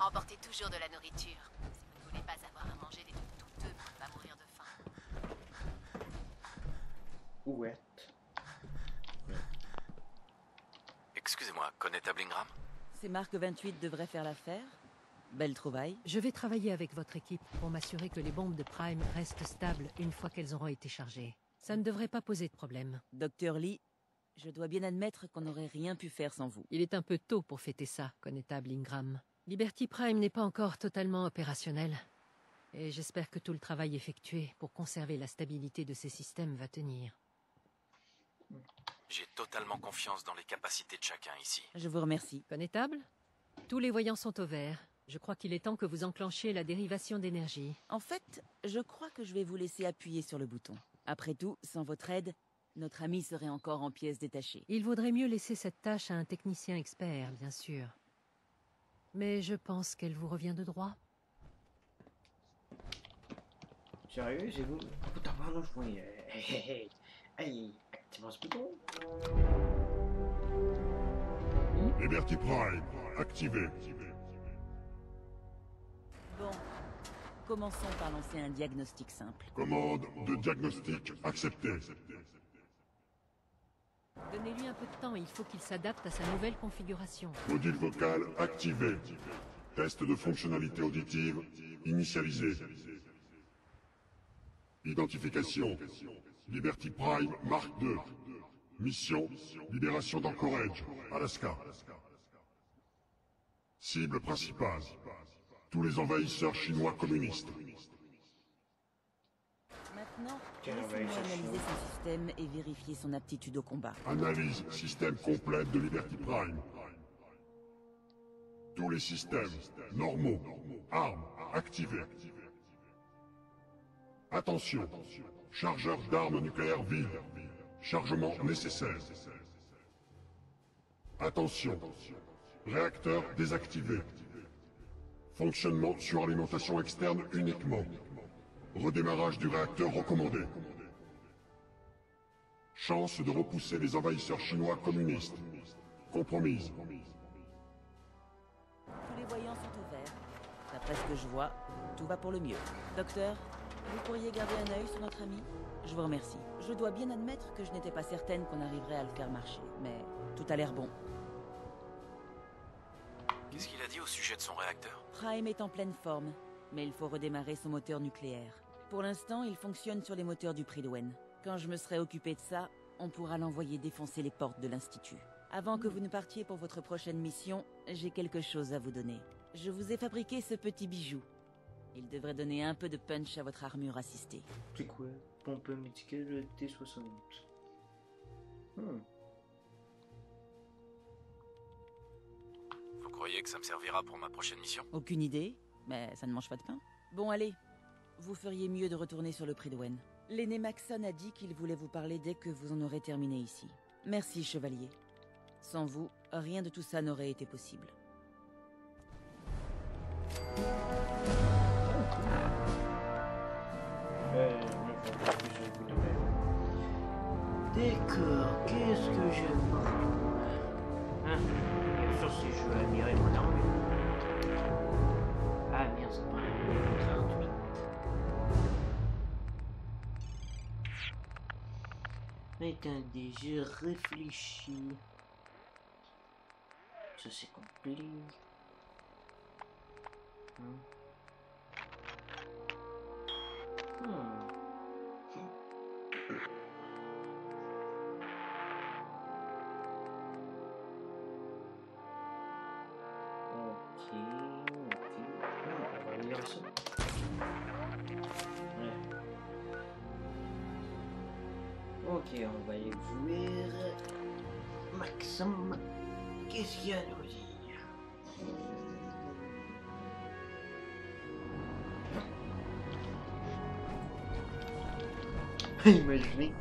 Emportez toujours de la nourriture, si vous ne voulez pas avoir à manger des trucs douteux pour ne pas mourir de faim. Ouais. Excusez-moi, connétable Ingram? Ces marques 28 devraient faire l'affaire. Belle trouvaille. Je vais travailler avec votre équipe pour m'assurer que les bombes de Prime restent stables une fois qu'elles auront été chargées. Ça ne devrait pas poser de problème. Docteur Lee, je dois bien admettre qu'on n'aurait rien pu faire sans vous. Il est un peu tôt pour fêter ça, connétable Ingram. Liberty Prime n'est pas encore totalement opérationnel. Et j'espère que tout le travail effectué pour conserver la stabilité de ces systèmes va tenir. J'ai totalement confiance dans les capacités de chacun ici. Je vous remercie. Connétable? Tous les voyants sont au vert. Je crois qu'il est temps que vous enclenchiez la dérivation d'énergie. En fait, je crois que je vais vous laisser appuyer sur le bouton. Après tout, sans votre aide, notre ami serait encore en pièces détachées. Il vaudrait mieux laisser cette tâche à un technicien expert, bien sûr. Mais je pense qu'elle vous revient de droit. Sérieux, c'est vous? Putain, pardon, je vois. Allez, activons ce bouton. Liberty Prime, activé. Bon, commençons par lancer un diagnostic simple. Commande de diagnostic acceptée. Donnez-lui un peu de temps, il faut qu'il s'adapte à sa nouvelle configuration. Module vocal activé. Test de fonctionnalité auditive initialisé. Identification. Liberty Prime Mark II. Mission, libération d'Anchorage, Alaska. Cible principale. Tous les envahisseurs chinois communistes. Maintenant, laissez-moi analyser son système et vérifier son aptitude au combat. Analyse système complète de Liberty Prime. Tous les systèmes normaux, armes activées. Attention, chargeur d'armes nucléaires vide. Chargement nécessaire. Attention, réacteur désactivé. Fonctionnement sur alimentation externe uniquement. Redémarrage du réacteur recommandé. Chance de repousser les envahisseurs chinois communistes. Compromise. Tous les voyants sont au vert. D'après ce que je vois, tout va pour le mieux. Docteur, vous pourriez garder un œil sur notre ami? Je vous remercie. Je dois bien admettre que je n'étais pas certaine qu'on arriverait à le faire marcher, mais tout a l'air bon. Qu'est-ce qu'il a dit au sujet de son réacteur? Prime est en pleine forme, mais il faut redémarrer son moteur nucléaire. Pour l'instant, il fonctionne sur les moteurs du Prydwen. Quand je me serai occupé de ça, on pourra l'envoyer défoncer les portes de l'Institut. Avant que vous ne partiez pour votre prochaine mission, j'ai quelque chose à vous donner. Je vous ai fabriqué ce petit bijou. Il devrait donner un peu de punch à votre armure assistée. C'est quoi? Pompe médicale T60. Vous croyez que ça me servira pour ma prochaine mission? Aucune idée, mais ça ne mange pas de pain. Bon, allez. Vous feriez mieux de retourner sur le Prydwen. L'aîné Maxon a dit qu'il voulait vous parler dès que vous en aurez terminé ici. Merci, chevalier. Sans vous, rien de tout ça n'aurait été possible. D'accord, qu'est-ce que je vois? Hein? Bien sûr, si je veux admirer mon armure. Ah merde, c'est pas un 38. Attendez, je réfléchis. Ça c'est complet. Ok. On va lire ça. Ouais. Ok, on va y jouer. Maxime, qu'est-ce qu'il y a à nous dire? Imaginez,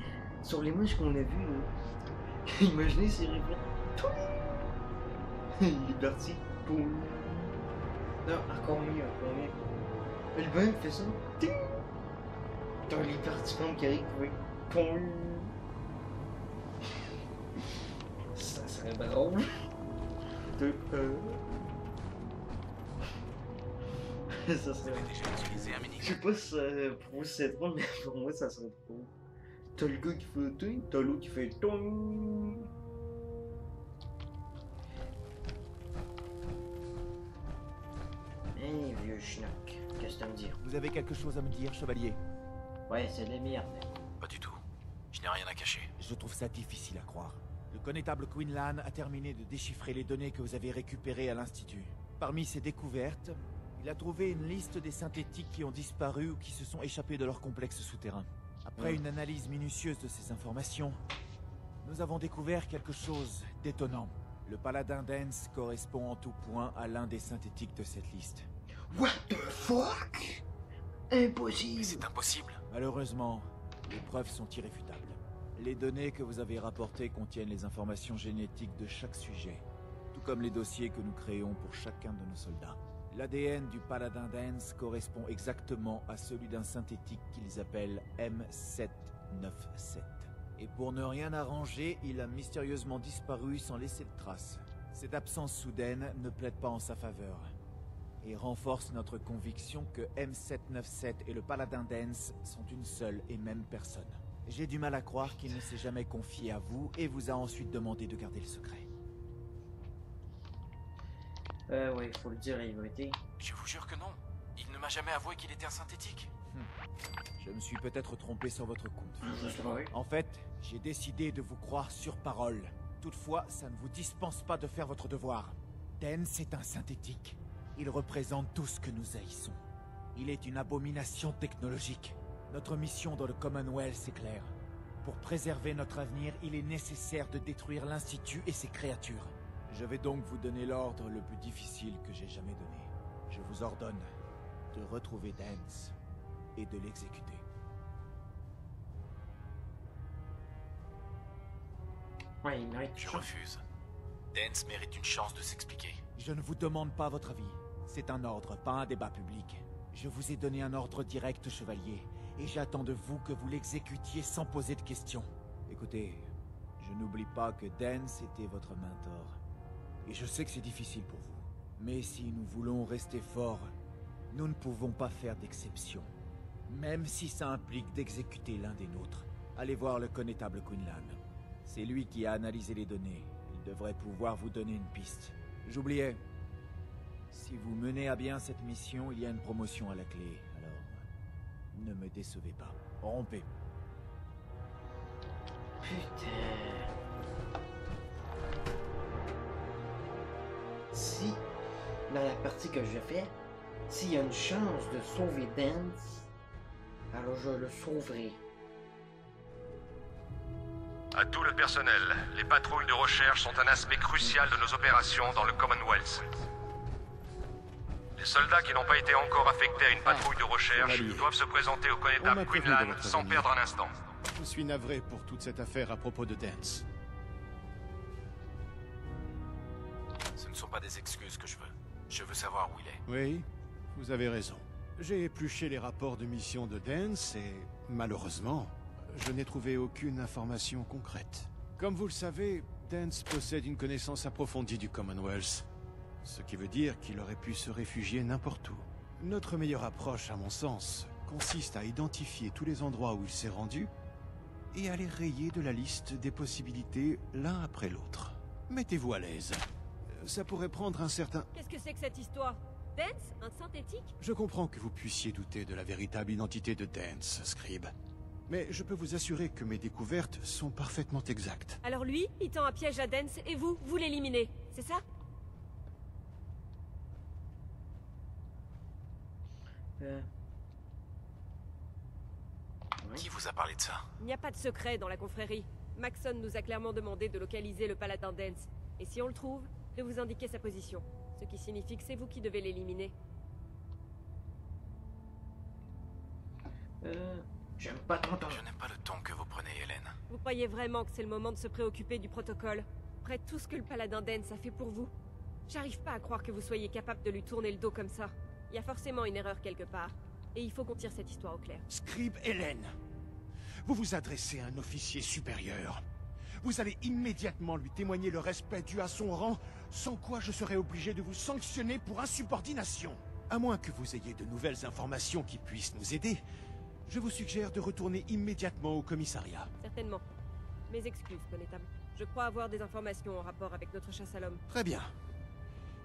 sur les matchs qu'on a vus, là, imaginez ces répètes. Il est parti. Boum. Non, encore mieux, encore mieux. Le bain fait ça. Ting. Dans les participants qui arrivent, oui. Boum. Ça serait drôle. Ça serait... Je sais pas si pour vous c'est drôle, mais pour moi ça serait drôle. T'as le gars qui fait ting, t'as l'autre qui fait tong. Eh vieux schnock, qu'est-ce que t'as à me dire? Vous avez quelque chose à me dire, chevalier? Ouais, c'est de la merde. Pas du tout. Je n'ai rien à cacher. Je trouve ça difficile à croire. Le connétable Quinlan a terminé de déchiffrer les données que vous avez récupérées à l'Institut. Parmi ces découvertes, il a trouvé une liste des synthétiques qui ont disparu ou qui se sont échappés de leur complexe souterrain. Après une analyse minutieuse de ces informations, nous avons découvert quelque chose d'étonnant. Le paladin Dance correspond en tout point à l'un des synthétiques de cette liste. What the fuck? Impossible. C'est impossible. Malheureusement, les preuves sont irréfutables. Les données que vous avez rapportées contiennent les informations génétiques de chaque sujet, tout comme les dossiers que nous créons pour chacun de nos soldats. L'ADN du paladin Dance correspond exactement à celui d'un synthétique qu'ils appellent M797. Et pour ne rien arranger, il a mystérieusement disparu sans laisser de traces. Cette absence soudaine ne plaide pas en sa faveur et renforce notre conviction que M797 et le paladin Dance sont une seule et même personne. J'ai du mal à croire qu'il ne s'est jamais confié à vous et vous a ensuite demandé de garder le secret. Ouais, faut le dire la vérité. Je vous jure que non. Il ne m'a jamais avoué qu'il était un synthétique. Je me suis peut-être trompé sur votre compte. Ouais. En fait, j'ai décidé de vous croire sur parole. Toutefois, ça ne vous dispense pas de faire votre devoir. Dance est un synthétique. Il représente tout ce que nous haïssons. Il est une abomination technologique. Notre mission dans le Commonwealth est claire. Pour préserver notre avenir, il est nécessaire de détruire l'Institut et ses créatures. Je vais donc vous donner l'ordre le plus difficile que j'ai jamais donné. Je vous ordonne de retrouver Dance et de l'exécuter. Ouais, il mérite. Je refuse. Dance mérite une chance de s'expliquer. Je ne vous demande pas votre avis. C'est un ordre, pas un débat public. Je vous ai donné un ordre direct, chevalier, et j'attends de vous que vous l'exécutiez sans poser de questions. Écoutez, je n'oublie pas que Dance était votre mentor. Et je sais que c'est difficile pour vous. Mais si nous voulons rester forts, nous ne pouvons pas faire d'exception. Même si ça implique d'exécuter l'un des nôtres. Allez voir le connétable Quinlan. C'est lui qui a analysé les données. Il devrait pouvoir vous donner une piste. J'oubliais. Si vous menez à bien cette mission, il y a une promotion à la clé. Alors, ne me décevez pas. Rompez. Putain. Si, dans la partie que je fais, s'il y a une chance de sauver Dance, alors je le sauverai. À tout le personnel, les patrouilles de recherche sont un aspect crucial de nos opérations dans le Commonwealth. Les soldats qui n'ont pas été encore affectés à une patrouille de recherche doivent se présenter au connétable Quinlan sans perdre un instant. Je suis navré pour toute cette affaire à propos de Dance. sont pas des excuses que je veux. Je veux savoir où il est. Oui, vous avez raison. J'ai épluché les rapports de mission de Dance et, malheureusement, je n'ai trouvé aucune information concrète. Comme vous le savez, Dance possède une connaissance approfondie du Commonwealth. Ce qui veut dire qu'il aurait pu se réfugier n'importe où. Notre meilleure approche, à mon sens, consiste à identifier tous les endroits où il s'est rendu et à les rayer de la liste des possibilités l'un après l'autre. Mettez-vous à l'aise. Ça pourrait prendre un certain... Qu'est-ce que c'est que cette histoire? Dance? Un synthétique? Je comprends que vous puissiez douter de la véritable identité de Dance, Scribe. Mais je peux vous assurer que mes découvertes sont parfaitement exactes. Alors lui, il tend un piège à Dance et vous l'éliminez, c'est ça? Qui vous a parlé de ça? Il n'y a pas de secret dans la confrérie. Maxon nous a clairement demandé de localiser le paladin Dance. Et si on le trouve, de vous indiquer sa position. Ce qui signifie que c'est vous qui devez l'éliminer. J'aime pas ton ton. Je n'aime pas le ton que vous prenez, Hélène. Vous croyez vraiment que c'est le moment de se préoccuper du protocole? Après tout ce que le paladin Dance a fait pour vous? J'arrive pas à croire que vous soyez capable de lui tourner le dos comme ça. Il y a forcément une erreur quelque part. Et il faut qu'on tire cette histoire au clair. Scribe Hélène, vous vous adressez à un officier supérieur. Vous allez immédiatement lui témoigner le respect dû à son rang, sans quoi je serai obligé de vous sanctionner pour insubordination. À moins que vous ayez de nouvelles informations qui puissent nous aider, je vous suggère de retourner immédiatement au commissariat. Certainement. Mes excuses, connétable. Je crois avoir des informations en rapport avec notre chasse à l'homme. Très bien.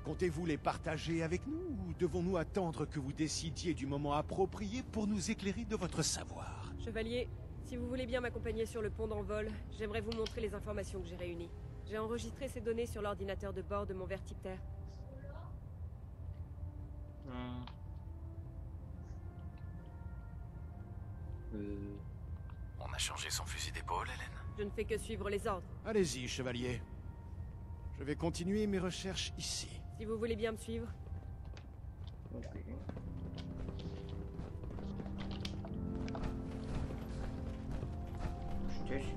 Comptez-vous les partager avec nous, ou devons-nous attendre que vous décidiez du moment approprié pour nous éclairer de votre savoir? Chevalier, si vous voulez bien m'accompagner sur le pont d'envol, j'aimerais vous montrer les informations que j'ai réunies. J'ai enregistré ces données sur l'ordinateur de bord de mon vertiptère. On a changé son fusil d'épaule, Hélène? Je ne fais que suivre les ordres. Allez-y, chevalier. Je vais continuer mes recherches ici. Si vous voulez bien me suivre. Je te suis.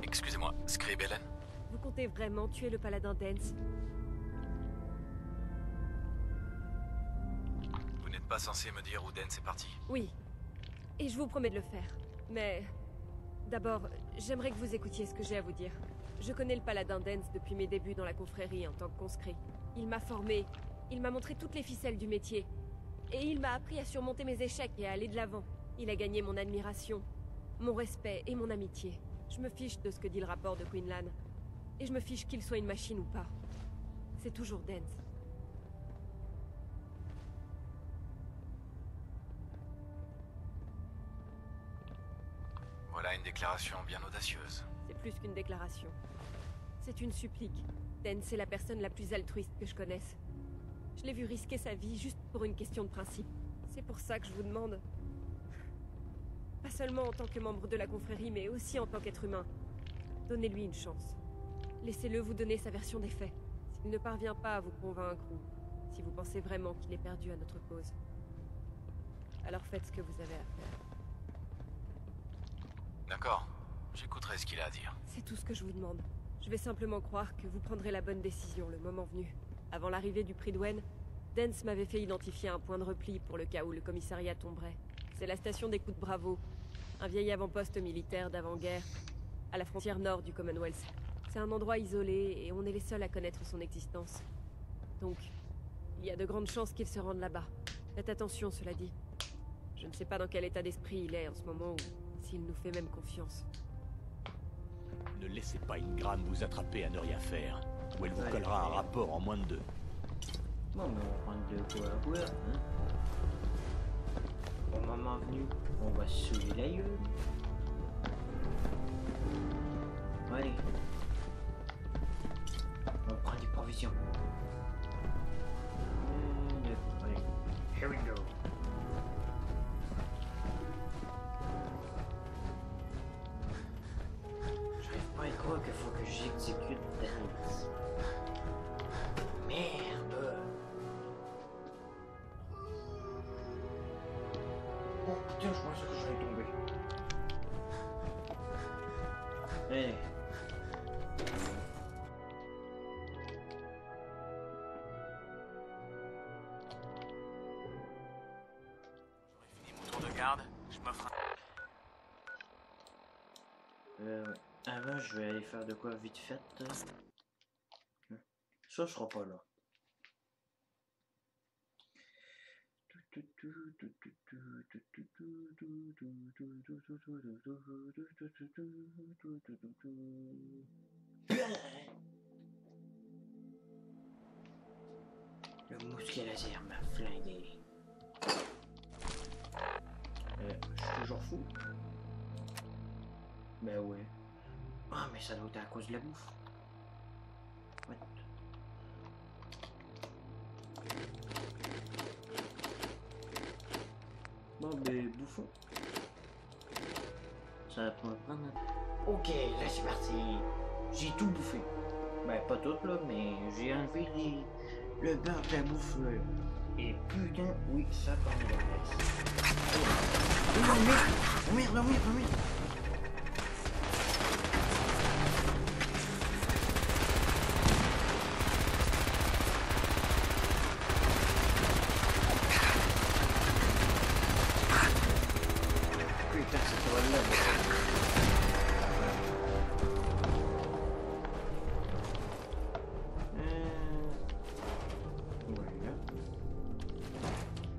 Excusez-moi, Scribe Hélène? Vous comptez vraiment tuer le paladin Dance? Vous n'êtes pas censé me dire où Dance est parti? Oui. Et je vous promets de le faire. Mais... d'abord, j'aimerais que vous écoutiez ce que j'ai à vous dire. Je connais le paladin Dance depuis mes débuts dans la confrérie en tant que conscrit. Il m'a formé, il m'a montré toutes les ficelles du métier. Et il m'a appris à surmonter mes échecs et à aller de l'avant. Il a gagné mon admiration, mon respect et mon amitié. Je me fiche de ce que dit le rapport de Quinlan. Et je me fiche qu'il soit une machine ou pas. C'est toujours Dance. Voilà une déclaration bien audacieuse. C'est plus qu'une déclaration. C'est une supplique. Dance est la personne la plus altruiste que je connaisse. Je l'ai vu risquer sa vie juste pour une question de principe. C'est pour ça que je vous demande... pas seulement en tant que membre de la confrérie, mais aussi en tant qu'être humain. Donnez-lui une chance. Laissez-le vous donner sa version des faits. S'il ne parvient pas à vous convaincre ou si vous pensez vraiment qu'il est perdu à notre cause, alors faites ce que vous avez à faire. D'accord. J'écouterai ce qu'il a à dire. C'est tout ce que je vous demande. Je vais simplement croire que vous prendrez la bonne décision le moment venu. Avant l'arrivée du Prydwen, Dance m'avait fait identifier un point de repli pour le cas où le commissariat tomberait. C'est la station des Coups de Bravo, un vieil avant-poste militaire d'avant-guerre, à la frontière nord du Commonwealth. C'est un endroit isolé et on est les seuls à connaître son existence. Donc, il y a de grandes chances qu'il se rende là-bas. Faites attention, cela dit. Je ne sais pas dans quel état d'esprit il est en ce moment ou s'il nous fait même confiance. Ne laissez pas Ingram vous attraper à ne rien faire, ou elle vous collera un rapport en moins de 2. Bon, mais on va prendre 2 pour la boire, hein. Au moment venu, on va se sauver la gueule. Allez. On prend des provisions. Allez. Here we go. J'arrive pas à y croire qu'il faut que j'exécute Dance. Merde. Oh putain, je pensais que j'allais tomber. Allez. Tour de garde, je m'offre Avant, je vais aller faire de quoi vite fait. Ça sera pas là. Le mousquet laser m'a flingué. Je suis toujours fou. Ben ouais. Ah, mais ça doit être à cause de la bouffe. What? Bon, ben, bouffons. Ça va prendre. Ok, là c'est parti. J'ai tout bouffé. Ben, pas tout là, mais j'ai enlevé le beurre de la bouffe. Et putain, oui, ça part de la place. Oh merde, oh merde, oh merde, oh merde. Putain, ça va là. Voilà.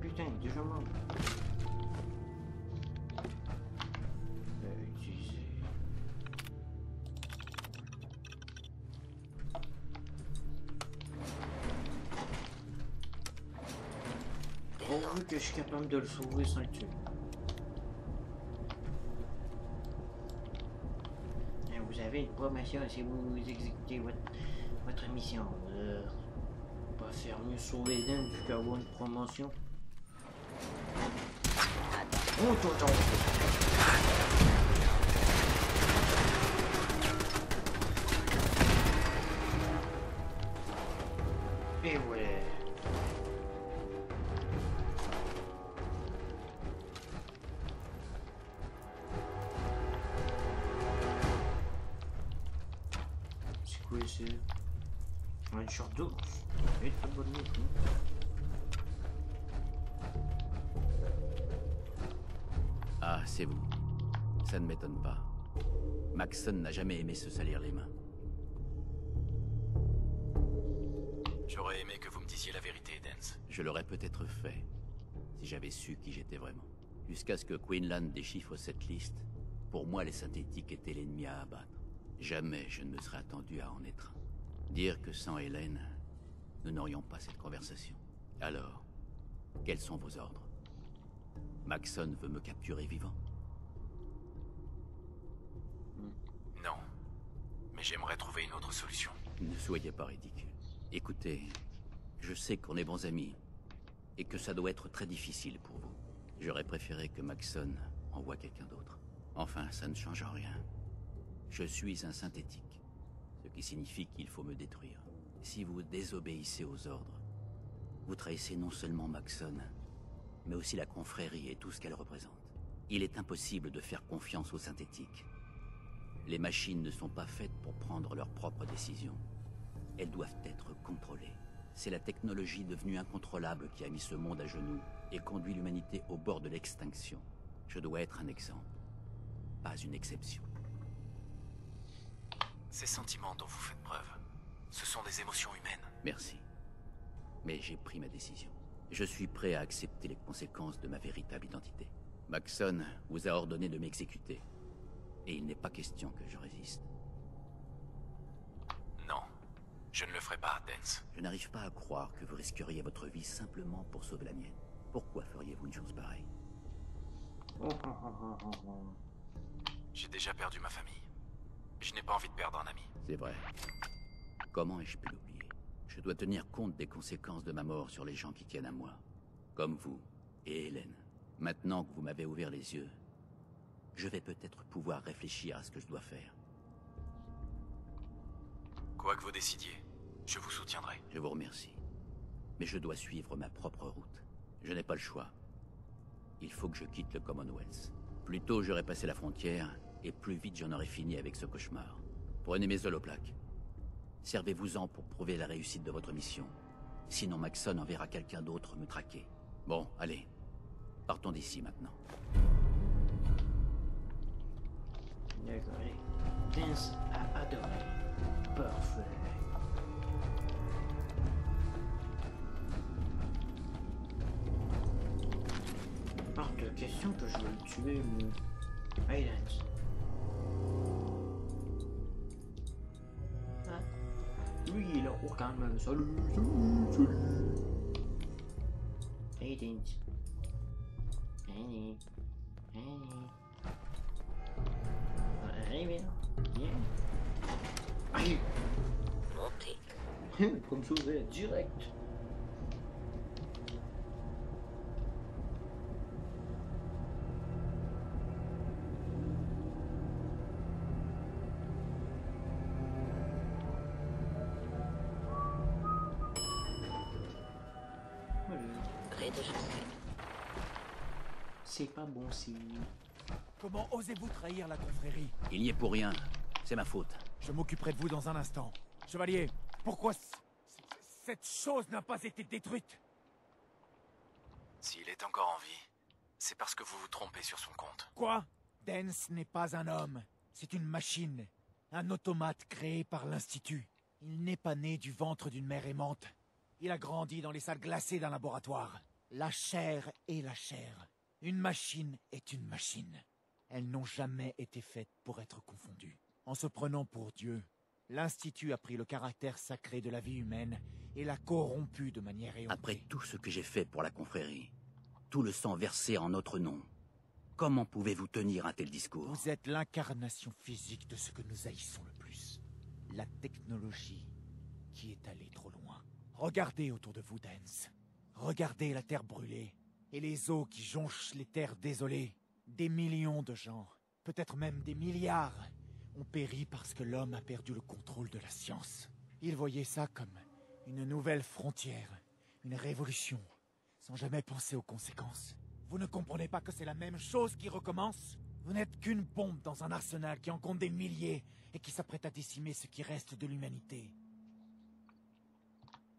Putain, il est déjà mort. Utiliser. Pourvu que je suis capable de le sauver sans le tuer. Vous avez une promotion si vous exécutez votre mission. Pas faire mieux sauver Dan vu qu'avoir une promotion. Oh, tonton! Et ouais. C'est quoi c'est? Une short d'ours. Et très bonne nuit. Ah, c'est vous. Ça ne m'étonne pas. Maxson n'a jamais aimé se salir les mains. J'aurais aimé que vous me disiez la vérité, Dance. Je l'aurais peut-être fait, si j'avais su qui j'étais vraiment. Jusqu'à ce que Quinlan déchiffre cette liste, pour moi les synthétiques étaient l'ennemi à abattre. Jamais je ne me serais attendu à en être un. Dire que sans Hélène, nous n'aurions pas cette conversation. Alors, quels sont vos ordres? Maxson veut me capturer vivant? Non. Mais j'aimerais trouver une autre solution. Ne soyez pas ridicule. Écoutez, je sais qu'on est bons amis, et que ça doit être très difficile pour vous. J'aurais préféré que Maxson envoie quelqu'un d'autre. Enfin, ça ne change rien. Je suis un synthétique, ce qui signifie qu'il faut me détruire. Si vous désobéissez aux ordres, vous trahissez non seulement Maxson, mais aussi la confrérie et tout ce qu'elle représente. Il est impossible de faire confiance aux synthétiques. Les machines ne sont pas faites pour prendre leurs propres décisions. Elles doivent être contrôlées. C'est la technologie devenue incontrôlable qui a mis ce monde à genoux et conduit l'humanité au bord de l'extinction. Je dois être un exemple, pas une exception. Ces sentiments dont vous faites preuve, ce sont des émotions humaines. Merci. Mais j'ai pris ma décision. Je suis prêt à accepter les conséquences de ma véritable identité. Maxson vous a ordonné de m'exécuter. Et il n'est pas question que je résiste. Non, je ne le ferai pas, Dance. Je n'arrive pas à croire que vous risqueriez votre vie simplement pour sauver la mienne. Pourquoi feriez-vous une chose pareille? J'ai déjà perdu ma famille. Je n'ai pas envie de perdre un ami. C'est vrai. Comment ai-je pu l'oublier? Je dois tenir compte des conséquences de ma mort sur les gens qui tiennent à moi. Comme vous et Hélène. Maintenant que vous m'avez ouvert les yeux, je vais peut-être pouvoir réfléchir à ce que je dois faire. Quoi que vous décidiez, je vous soutiendrai. Je vous remercie. Mais je dois suivre ma propre route. Je n'ai pas le choix. Il faut que je quitte le Commonwealth. Plus tôt j'aurai passé la frontière, et plus vite j'en aurai fini avec ce cauchemar. Prenez mes holoplaques. Servez-vous-en pour prouver la réussite de votre mission. Sinon Maxson enverra quelqu'un d'autre me traquer. Bon, allez. Partons d'ici maintenant. D'accord, allez. Dance a adoré. Parfait. Hors de question que je vais le tuer, le Highlands. Ah. Lui, il a aucun même. Salut. Hey, Dance. Hey. Hey, bien. Bien. Aïe. Comme ça, direct. C'est pas bon signe. Comment osez-vous trahir la confrérie? Il n'y est pour rien. C'est ma faute. Je m'occuperai de vous dans un instant. Chevalier, pourquoi cette chose n'a pas été détruite? S'il est encore en vie, c'est parce que vous vous trompez sur son compte. Quoi? Dance n'est pas un homme. C'est une machine. Un automate créé par l'Institut. Il n'est pas né du ventre d'une mère aimante. Il a grandi dans les salles glacées d'un laboratoire. La chair est la chair. Une machine est une machine. Elles n'ont jamais été faites pour être confondues. En se prenant pour Dieu, l'Institut a pris le caractère sacré de la vie humaine et l'a corrompu de manière éhontée. Après tout ce que j'ai fait pour la confrérie, tout le sang versé en notre nom, comment pouvez-vous tenir un tel discours? Vous êtes l'incarnation physique de ce que nous haïssons le plus. La technologie qui est allée trop loin. Regardez autour de vous, Dance. Regardez la terre brûlée et les eaux qui jonchent les terres désolées. Des millions de gens, peut-être même des milliards, ont péri parce que l'homme a perdu le contrôle de la science. Ils voyaient ça comme une nouvelle frontière, une révolution, sans jamais penser aux conséquences. Vous ne comprenez pas que c'est la même chose qui recommence? Vous n'êtes qu'une bombe dans un arsenal qui en compte des milliers et qui s'apprête à décimer ce qui reste de l'humanité.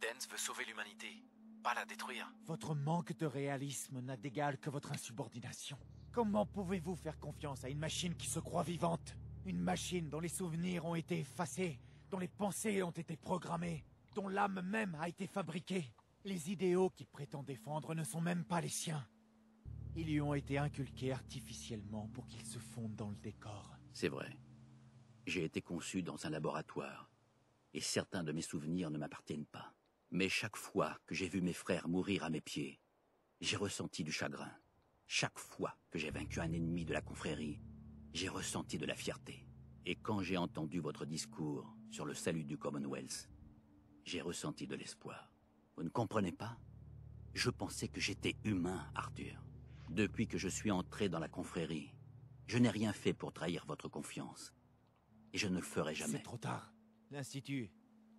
Dance veut sauver l'humanité, pas la détruire. Votre manque de réalisme n'a d'égal que votre insubordination. Comment pouvez-vous faire confiance à une machine qui se croit vivante? Une machine dont les souvenirs ont été effacés, dont les pensées ont été programmées, dont l'âme même a été fabriquée. Les idéaux qu'il prétend défendre ne sont même pas les siens. Ils lui ont été inculqués artificiellement pour qu'ils se fondent dans le décor. C'est vrai. J'ai été conçu dans un laboratoire, et certains de mes souvenirs ne m'appartiennent pas. Mais chaque fois que j'ai vu mes frères mourir à mes pieds, j'ai ressenti du chagrin. Chaque fois que j'ai vaincu un ennemi de la confrérie, j'ai ressenti de la fierté. Et quand j'ai entendu votre discours sur le salut du Commonwealth, j'ai ressenti de l'espoir. Vous ne comprenez pas? Je pensais que j'étais humain, Arthur. Depuis que je suis entré dans la confrérie, je n'ai rien fait pour trahir votre confiance. Et je ne le ferai jamais. C'est trop tard. L'Institut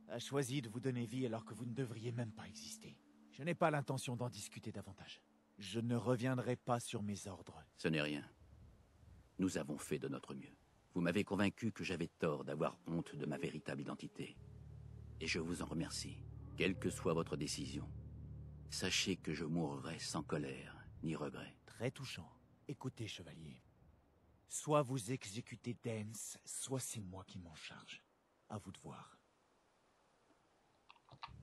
a choisi de vous donner vie alors que vous ne devriez même pas exister. Je n'ai pas l'intention d'en discuter davantage. Je ne reviendrai pas sur mes ordres. Ce n'est rien. Nous avons fait de notre mieux. Vous m'avez convaincu que j'avais tort d'avoir honte de ma véritable identité. Et je vous en remercie. Quelle que soit votre décision, sachez que je mourrai sans colère ni regret. Très touchant. Écoutez, chevalier. Soit vous exécutez Dance, soit c'est moi qui m'en charge. À vous de voir.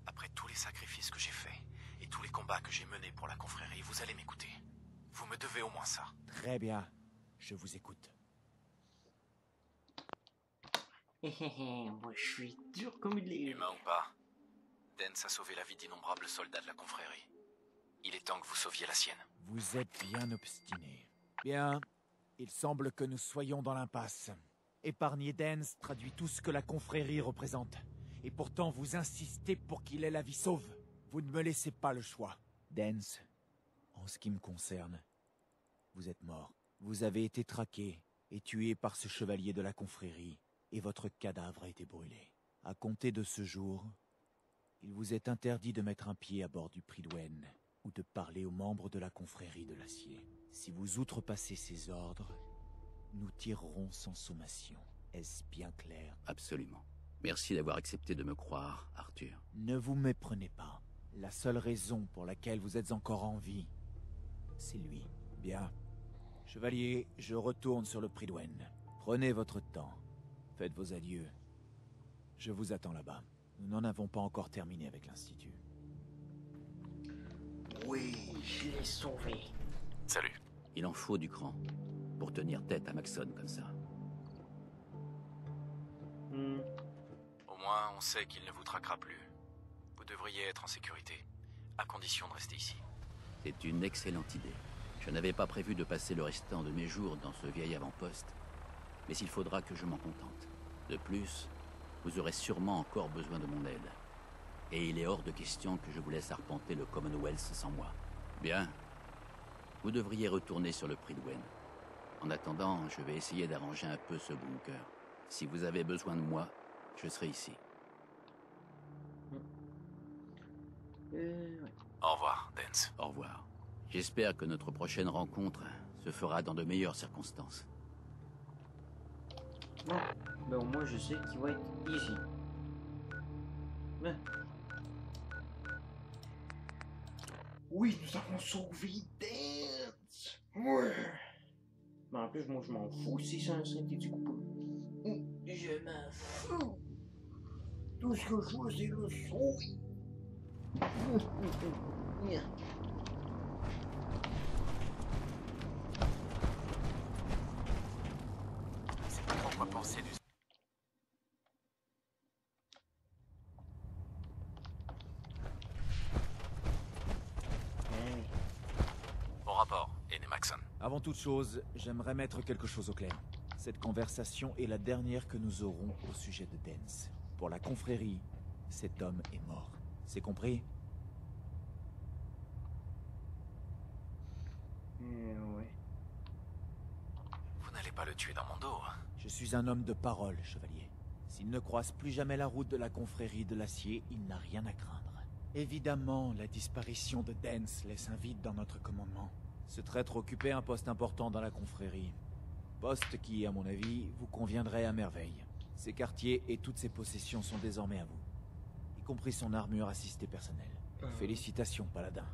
Après tous les sacrifices que j'ai faits et tous les combats que j'ai menés pour la confrérie, vous allez m'écouter. Vous me devez au moins ça. Très bien. Je vous écoute. Moi, je suis dur comme il est. Humain ou pas, Dance a sauvé la vie d'innombrables soldats de la confrérie. Il est temps que vous sauviez la sienne. Vous êtes bien obstiné. Bien. Il semble que nous soyons dans l'impasse. Épargner Dance traduit tout ce que la confrérie représente. Et pourtant, vous insistez pour qu'il ait la vie sauve. Vous ne me laissez pas le choix. Dance, en ce qui me concerne, vous êtes mort. Vous avez été traqué et tué par ce chevalier de la confrérie, et votre cadavre a été brûlé. À compter de ce jour, il vous est interdit de mettre un pied à bord du Prydwen, ou de parler aux membres de la confrérie de l'acier. Si vous outrepassez ces ordres, nous tirerons sans sommation. Est-ce bien clair? Absolument. Merci d'avoir accepté de me croire, Arthur. Ne vous méprenez pas. La seule raison pour laquelle vous êtes encore en vie, c'est lui. Bien. Chevalier, je retourne sur le Prydwen. Prenez votre temps. Faites vos adieux. Je vous attends là-bas. Nous n'en avons pas encore terminé avec l'Institut. Oui, je l'ai sauvé. Salut. Il en faut du cran pour tenir tête à Maxon comme ça. Au moins, on sait qu'il ne vous traquera plus. Vous devriez être en sécurité, à condition de rester ici. C'est une excellente idée. Je n'avais pas prévu de passer le restant de mes jours dans ce vieil avant-poste, mais il faudra que je m'en contente. De plus, vous aurez sûrement encore besoin de mon aide. Et il est hors de question que je vous laisse arpenter le Commonwealth sans moi. Bien. Vous devriez retourner sur le Prydwen. En attendant, je vais essayer d'arranger un peu ce bunker. Si vous avez besoin de moi, je serai ici. Au revoir, Dance. Au revoir. J'espère que notre prochaine rencontre se fera dans de meilleures circonstances. Bon, ben au moins je sais qu'il va être ici. Mais... Oui, nous avons sauvé Dance. Ouais. Mais en plus, moi je m'en fous si c'est un synthétique ou pas. Je m'en fous. Tout ce que je veux, c'est le sauver. C'est pas trop quoi penser du... Bon rapport, Aine Maxon. Avant toute chose, j'aimerais mettre quelque chose au clair. Cette conversation est la dernière que nous aurons au sujet de Dance. Pour la confrérie, cet homme est mort. C'est compris? Oui. Vous n'allez pas le tuer dans mon dos, hein? Je suis un homme de parole, chevalier. S'il ne croise plus jamais la route de la confrérie de l'acier, il n'a rien à craindre. Évidemment, la disparition de Dance laisse un vide dans notre commandement. Ce traître occupait un poste important dans la confrérie. Poste qui, à mon avis, vous conviendrait à merveille. Ses quartiers et toutes ses possessions sont désormais à vous. Y compris son armure assistée personnelle. Félicitations, paladin.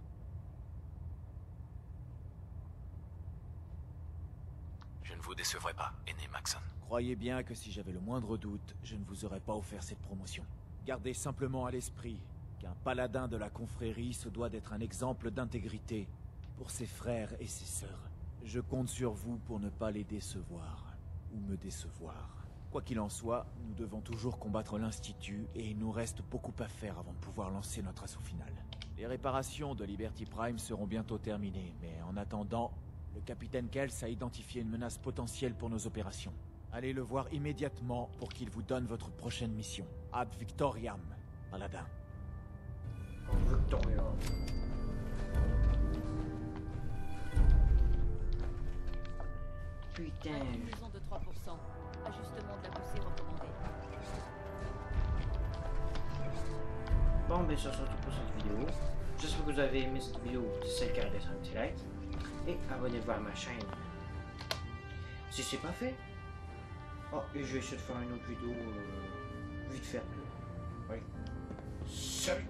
Je ne vous décevrai pas, Aine Maxon. Croyez bien que si j'avais le moindre doute, je ne vous aurais pas offert cette promotion. Gardez simplement à l'esprit qu'un paladin de la confrérie se doit d'être un exemple d'intégrité pour ses frères et ses sœurs. Je compte sur vous pour ne pas les décevoir, ou me décevoir. Quoi qu'il en soit, nous devons toujours combattre l'Institut et il nous reste beaucoup à faire avant de pouvoir lancer notre assaut final. Les réparations de Liberty Prime seront bientôt terminées, mais en attendant, le capitaine Kels a identifié une menace potentielle pour nos opérations. Allez le voir immédiatement pour qu'il vous donne votre prochaine mission. Ad Victoriam, paladin. Victoriam. Putain. Inclusion de 3%. Ajustement de la poussée recommandé. Bon, ben ça sera tout pour cette vidéo. J'espère que vous avez aimé cette vidéo. C'est le cas, laissez un petit like. Et abonnez-vous à ma chaîne. Si c'est pas fait. Oh, et je vais essayer de faire une autre vidéo vite fait. Oui. Salut.